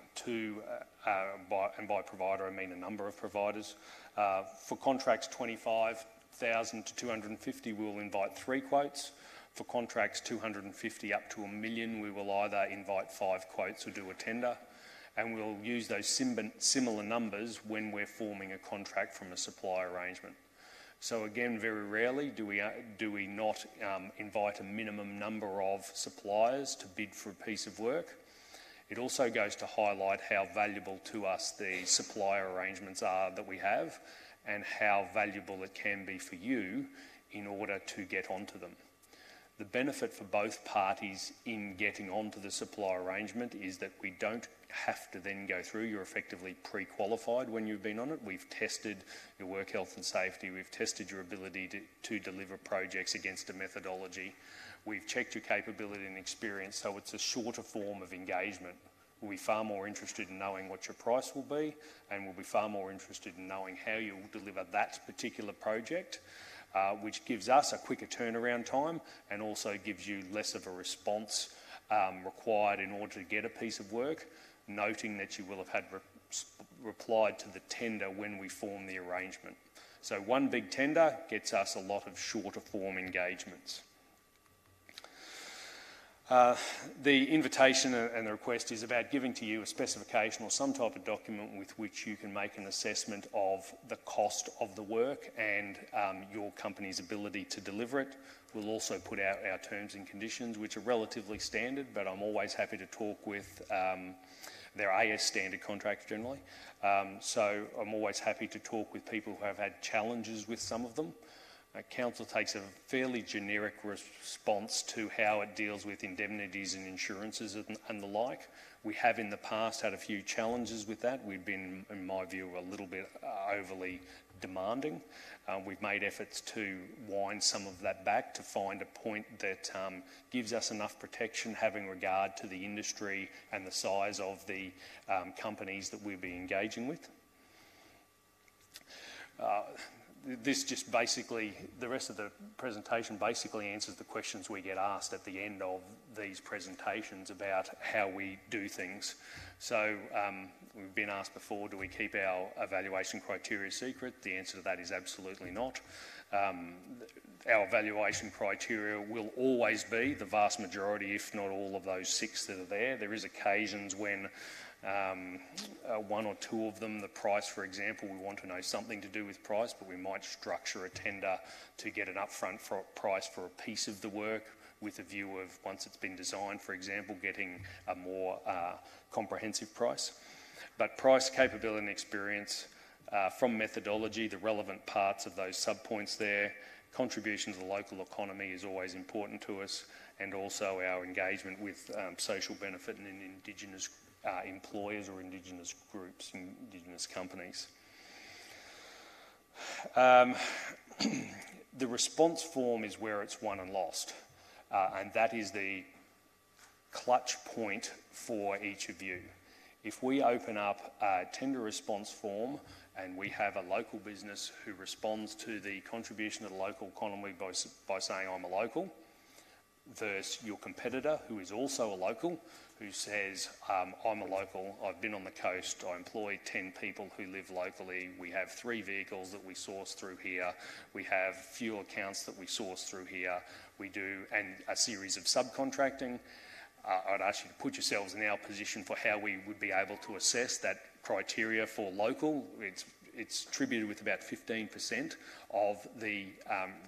by provider I mean a number of providers. For contracts 25,000 to 250, we'll invite 3 quotes. For contracts 250 up to $1 million, we will either invite 5 quotes or do a tender, and we'll use those similar numbers when we're forming a contract from a supply arrangement. So again, very rarely do we not invite a minimum number of suppliers to bid for a piece of work. It also goes to highlight how valuable to us the supplier arrangements are that we have, and how valuable it can be for you in order to get onto them. The benefit for both parties in getting onto the supply arrangement is that we don't have to then go through. You're effectively pre-qualified when you've been on it. We've tested your work health and safety. We've tested your ability to deliver projects against a methodology. We've checked your capability and experience, so it's a shorter form of engagement. We'll be far more interested in knowing what your price will be, and we'll be far more interested in knowing how you'll deliver that particular project, which gives us a quicker turnaround time and also gives you less of a response required in order to get a piece of work, noting that you will have had replied to the tender when we form the arrangement. So one big tender gets us a lot of shorter form engagements. The invitation and the request is about giving to you a specification or some type of document with which you can make an assessment of the cost of the work and your company's ability to deliver it. We'll also put out our terms and conditions, which are relatively standard, but I'm always happy to talk with they're AS standard contracts generally. So I'm always happy to talk with people who have had challenges with some of them. Council takes a fairly generic response to how it deals with indemnities and insurances and the like. We have in the past had a few challenges with that. We've been, in my view, a little bit overly demanding. We've made efforts to wind some of that back to find a point that gives us enough protection, having regard to the industry and the size of the companies that we'll be engaging with. This just basically, the rest of the presentation basically answers the questions we get asked at the end of these presentations about how we do things. So we've been asked before, do we keep our evaluation criteria secret? The answer to that is absolutely not. Our evaluation criteria will always be the vast majority, if not all of those 6 that are there. There is occasions when one or two of them, the price, for example, we want to know something to do with price, but we might structure a tender to get an upfront price for a piece of the work with a view of, once it's been designed, for example, getting a more comprehensive price. But price, capability and experience, from methodology, the relevant parts of those sub-points there, contribution to the local economy is always important to us, and also our engagement with social benefit and Indigenous employers or Indigenous groups, Indigenous companies. The response form is where it's won and lost, and that is the clutch point for each of you. If we open up a tender response form and we have a local business who responds to the contribution to the local economy by saying, I'm a local, versus your competitor who is also a local, who says, I'm a local, I've been on the coast, I employ 10 people who live locally, we have 3 vehicles that we source through here, we have fuel accounts that we source through here, we do, and a series of subcontracting. I'd ask you to put yourselves in our position for how we would be able to assess that criteria for local. It's attributed with about 15% of the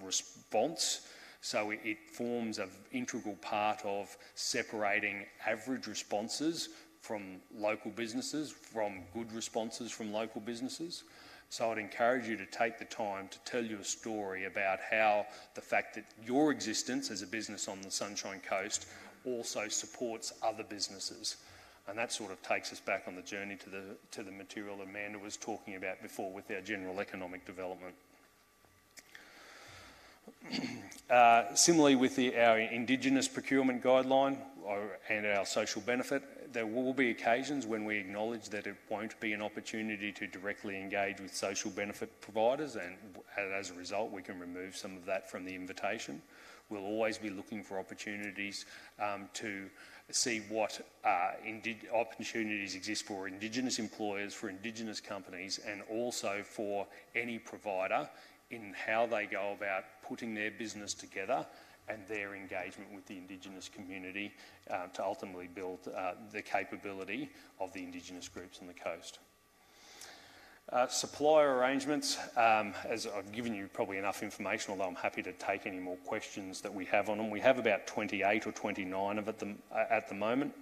response. So it forms an integral part of separating average responses from local businesses, from good responses from local businesses. So I'd encourage you to take the time to tell your story about how the fact that your existence as a business on the Sunshine Coast also supports other businesses. And that sort of takes us back on the journey to the material Amanda was talking about before with our general economic development. Similarly with our Indigenous procurement guideline and our social benefit, there will be occasions when we acknowledge that it won't be an opportunity to directly engage with social benefit providers, and as a result we can remove some of that from the invitation. We'll always be looking for opportunities to see what opportunities exist for Indigenous employers, for Indigenous companies, and also for any provider in how they go about putting their business together and their engagement with the Indigenous community to ultimately build the capability of the Indigenous groups on the coast. Supplier arrangements, as I've given you probably enough information, although I'm happy to take any more questions that we have on them. We have about 28 or 29 of them at the moment.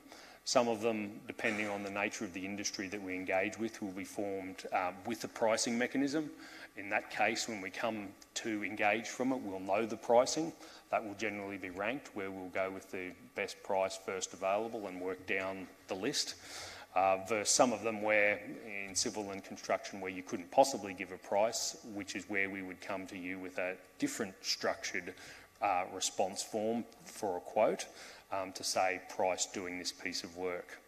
Some of them, depending on the nature of the industry that we engage with, will be formed with a pricing mechanism. In that case, when we come to engage from it, we'll know the pricing. That will generally be ranked, where we'll go with the best price first available and work down the list. Versus some of them where, in civil and construction, where you couldn't possibly give a price, which is where we would come to you with a different structured response form for a quote to say price doing this piece of work.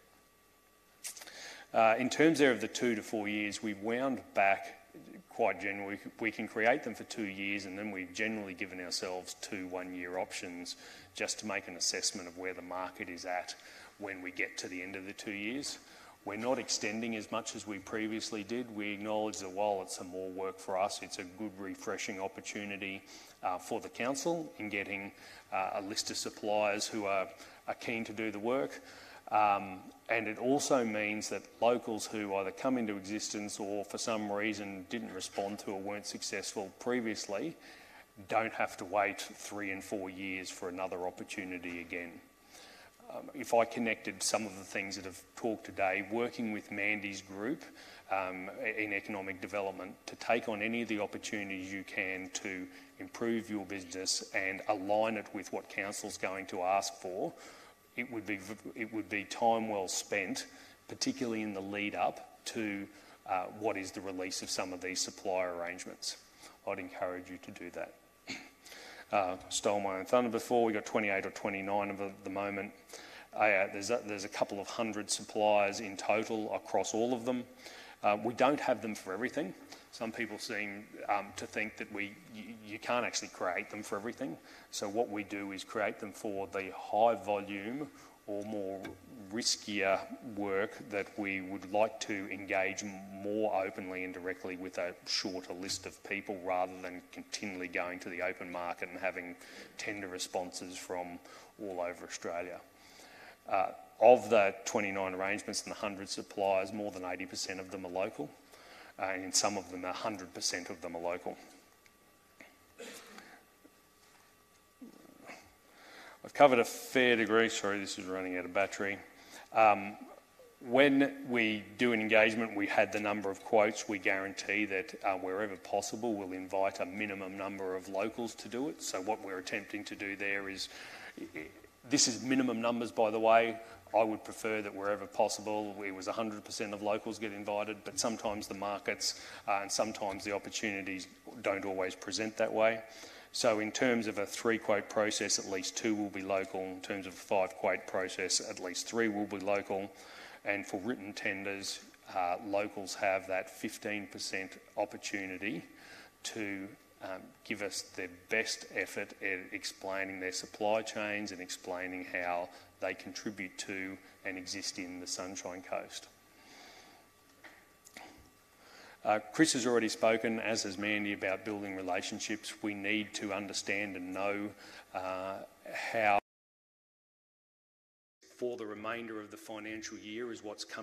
In terms there of the 2 to 4 years, we've wound back quite generally. We can create them for 2 years, and then we've generally given ourselves 2 one-year options just to make an assessment of where the market is at when we get to the end of the 2 years. We're not extending as much as we previously did. We acknowledge that while it's some more work for us, it's a good refreshing opportunity for the council in getting a list of suppliers who are keen to do the work. And it also means that locals who either come into existence or for some reason didn't respond to or weren't successful previously don't have to wait 3 and 4 years for another opportunity again. If I connected some of the things that have talked today, working with Mandy's group in economic development to take on any of the opportunities you can to improve your business and align it with what council's going to ask for, it would be time well spent, particularly in the lead up to what is the release of some of these supplier arrangements. I'd encourage you to do that. Stole my own thunder before. We've got 28 or 29 of them at the moment. There's a couple of hundred suppliers in total across all of them. We don't have them for everything. Some people seem to think that you can't actually create them for everything. So what we do is create them for the high volume or more riskier work that we would like to engage more openly and directly with a shorter list of people, rather than continually going to the open market and having tender responses from all over Australia. Of the 29 arrangements and the 100 suppliers, more than 80% of them are local, and in some of them 100% of them are local. I've covered a fair degree. Sorry, this is running out of battery. When we do an engagement, we had the number of quotes. We guarantee that wherever possible, we'll invite a minimum number of locals to do it. So what we're attempting to do there is, this is minimum numbers, by the way. I would prefer that wherever possible, it was 100% of locals get invited, but sometimes the markets and sometimes the opportunities don't always present that way. So in terms of a 3-quote process, at least 2 will be local. In terms of a 5-quote process, at least 3 will be local. And for written tenders, locals have that 15% opportunity to give us their best effort at explaining their supply chains and explaining how they contribute to and exist in the Sunshine Coast. Chris has already spoken, as has Mandy, about building relationships. We need to understand and know how for the remainder of the financial year is what's coming.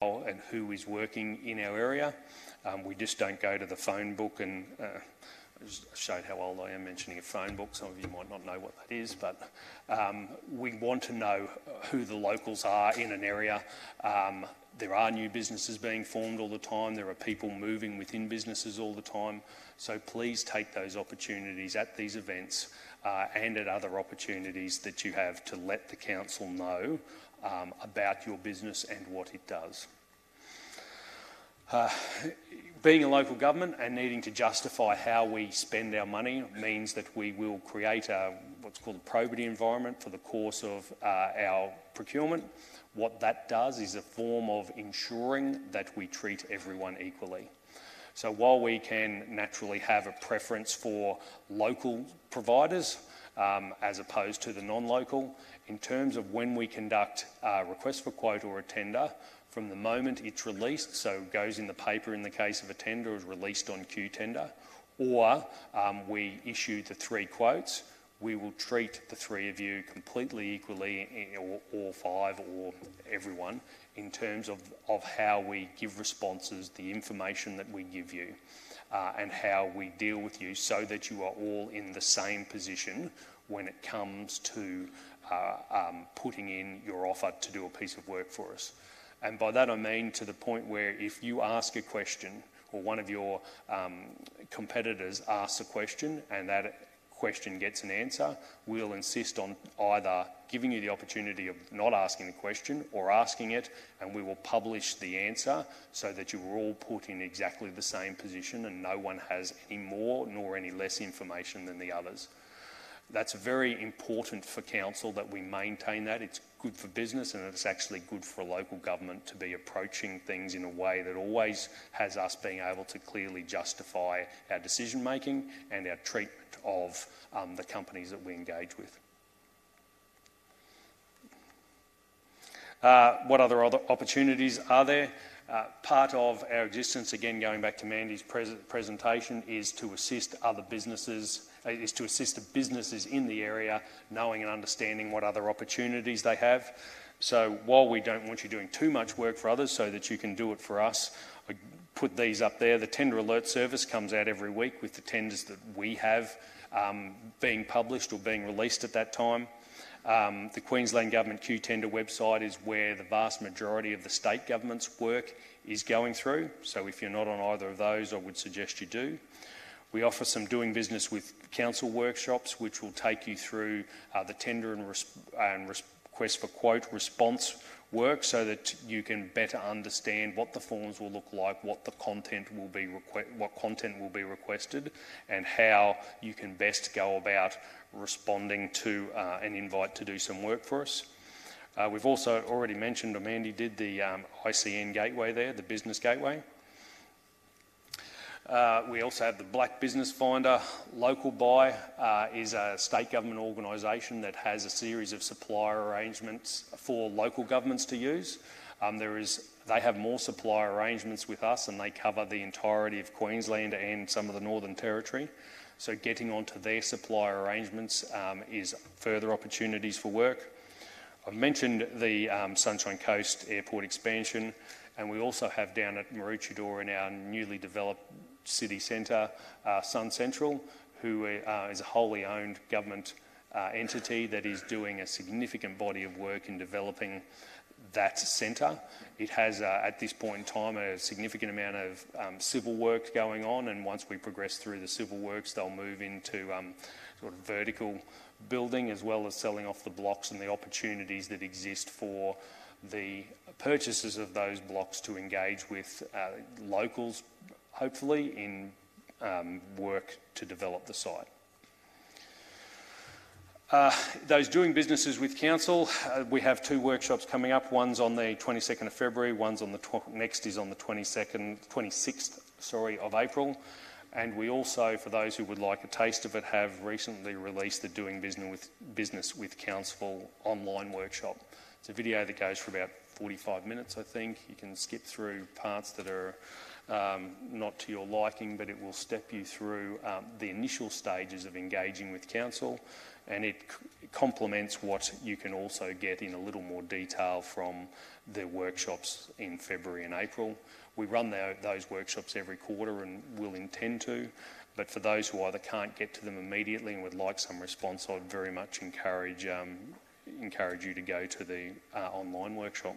And who is working in our area. We just don't go to the phone book and I just showed how old I am mentioning a phone book. Some of you might not know what that is, but we want to know who the locals are in an area. There are new businesses being formed all the time. There are people moving within businesses all the time. So please take those opportunities at these events and at other opportunities that you have to let the council know about your business and what it does. Being a local government and needing to justify how we spend our money means that we will create what's called a probity environment for the course of our procurement. What that does is a form of ensuring that we treat everyone equally. So while we can naturally have a preference for local providers as opposed to the non-local, in terms of when we conduct a request for quote or a tender, from the moment it's released, so it goes in the paper in the case of a tender, is released on Q tender, or we issue the 3 quotes, we will treat the 3 of you completely equally, or 5, or everyone, in terms of how we give responses, the information that we give you, and how we deal with you, so that you are all in the same position when it comes to putting in your offer to do a piece of work for us. And by that I mean to the point where if you ask a question, or one of your competitors asks a question and that question gets an answer, we'll insist on either giving you the opportunity of not asking the question or asking it, and we will publish the answer so that you are all put in exactly the same position and no one has any more nor any less information than the others. That's very important for council that we maintain that. It's good for business and it's actually good for a local government to be approaching things in a way that always has us being able to clearly justify our decision making and our treatment of the companies that we engage with. What other opportunities are there? Part of our existence, again going back to Mandy's presentation, is to assist other businesses, is to assist the businesses in the area knowing and understanding what other opportunities they have. So while we don't want you doing too much work for others so that you can do it for us, I put these up there. The Tender Alert Service comes out every week with the tenders that we have being published or being released at that time. The Queensland Government Q Tender website is where the vast majority of the state government's work is going through, so if you're not on either of those, I would suggest you do. We offer some doing business with council workshops, which will take you through the tender and request for quote response work, so that you can better understand what the forms will look like, what content will be requested, and how you can best go about responding to an invite to do some work for us. We've also already mentioned, or Mandy did, the ICN gateway there, the business gateway. We also have the Black Business Finder. Local Buy is a state government organisation that has a series of supplier arrangements for local governments to use. They have more supplier arrangements with us, and they cover the entirety of Queensland and some of the Northern Territory. So getting onto their supplier arrangements is further opportunities for work. I've mentioned the Sunshine Coast Airport expansion, and we also have down at Maroochydore in our newly developed city centre, Sun Central, who is a wholly owned government entity that is doing a significant body of work in developing that centre. It has, at this point in time, a significant amount of civil work going on, and once we progress through the civil works, they'll move into sort of vertical building, as well as selling off the blocks and the opportunities that exist for the purchasers of those blocks to engage with locals, hopefully, in work to develop the site. Those doing businesses with council, we have 2 workshops coming up. One's on the 22nd of February, one's on the next is on the 26th of April. And we also, for those who would like a taste of it, have recently released the Doing Business with Council online workshop. It's a video that goes for about 45 minutes, I think. You can skip through parts that are not to your liking, but it will step you through the initial stages of engaging with council, and it complements what you can also get in a little more detail from the workshops in February and April. We run those workshops every quarter and will intend to, but for those who either can't get to them immediately and would like some response, I'd very much encourage you to go to the online workshop.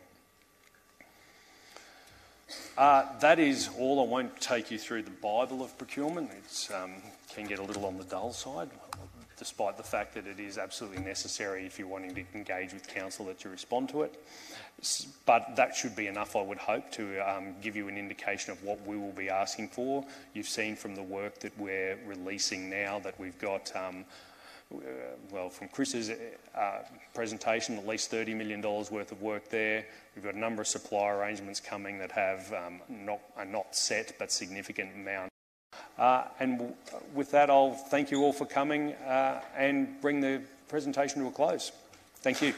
That is all. I won't take you through the Bible of procurement. It can get a little on the dull side, despite the fact that it is absolutely necessary if you're wanting to engage with council that you respond to it. But that should be enough, I would hope, to give you an indication of what we will be asking for. You've seen from the work that we're releasing now that we've got, from Chris's presentation, at least $30 million worth of work there. We've got a number of supplier arrangements coming that have are not set but significant amount. And with that, I'll thank you all for coming and bring the presentation to a close. Thank you.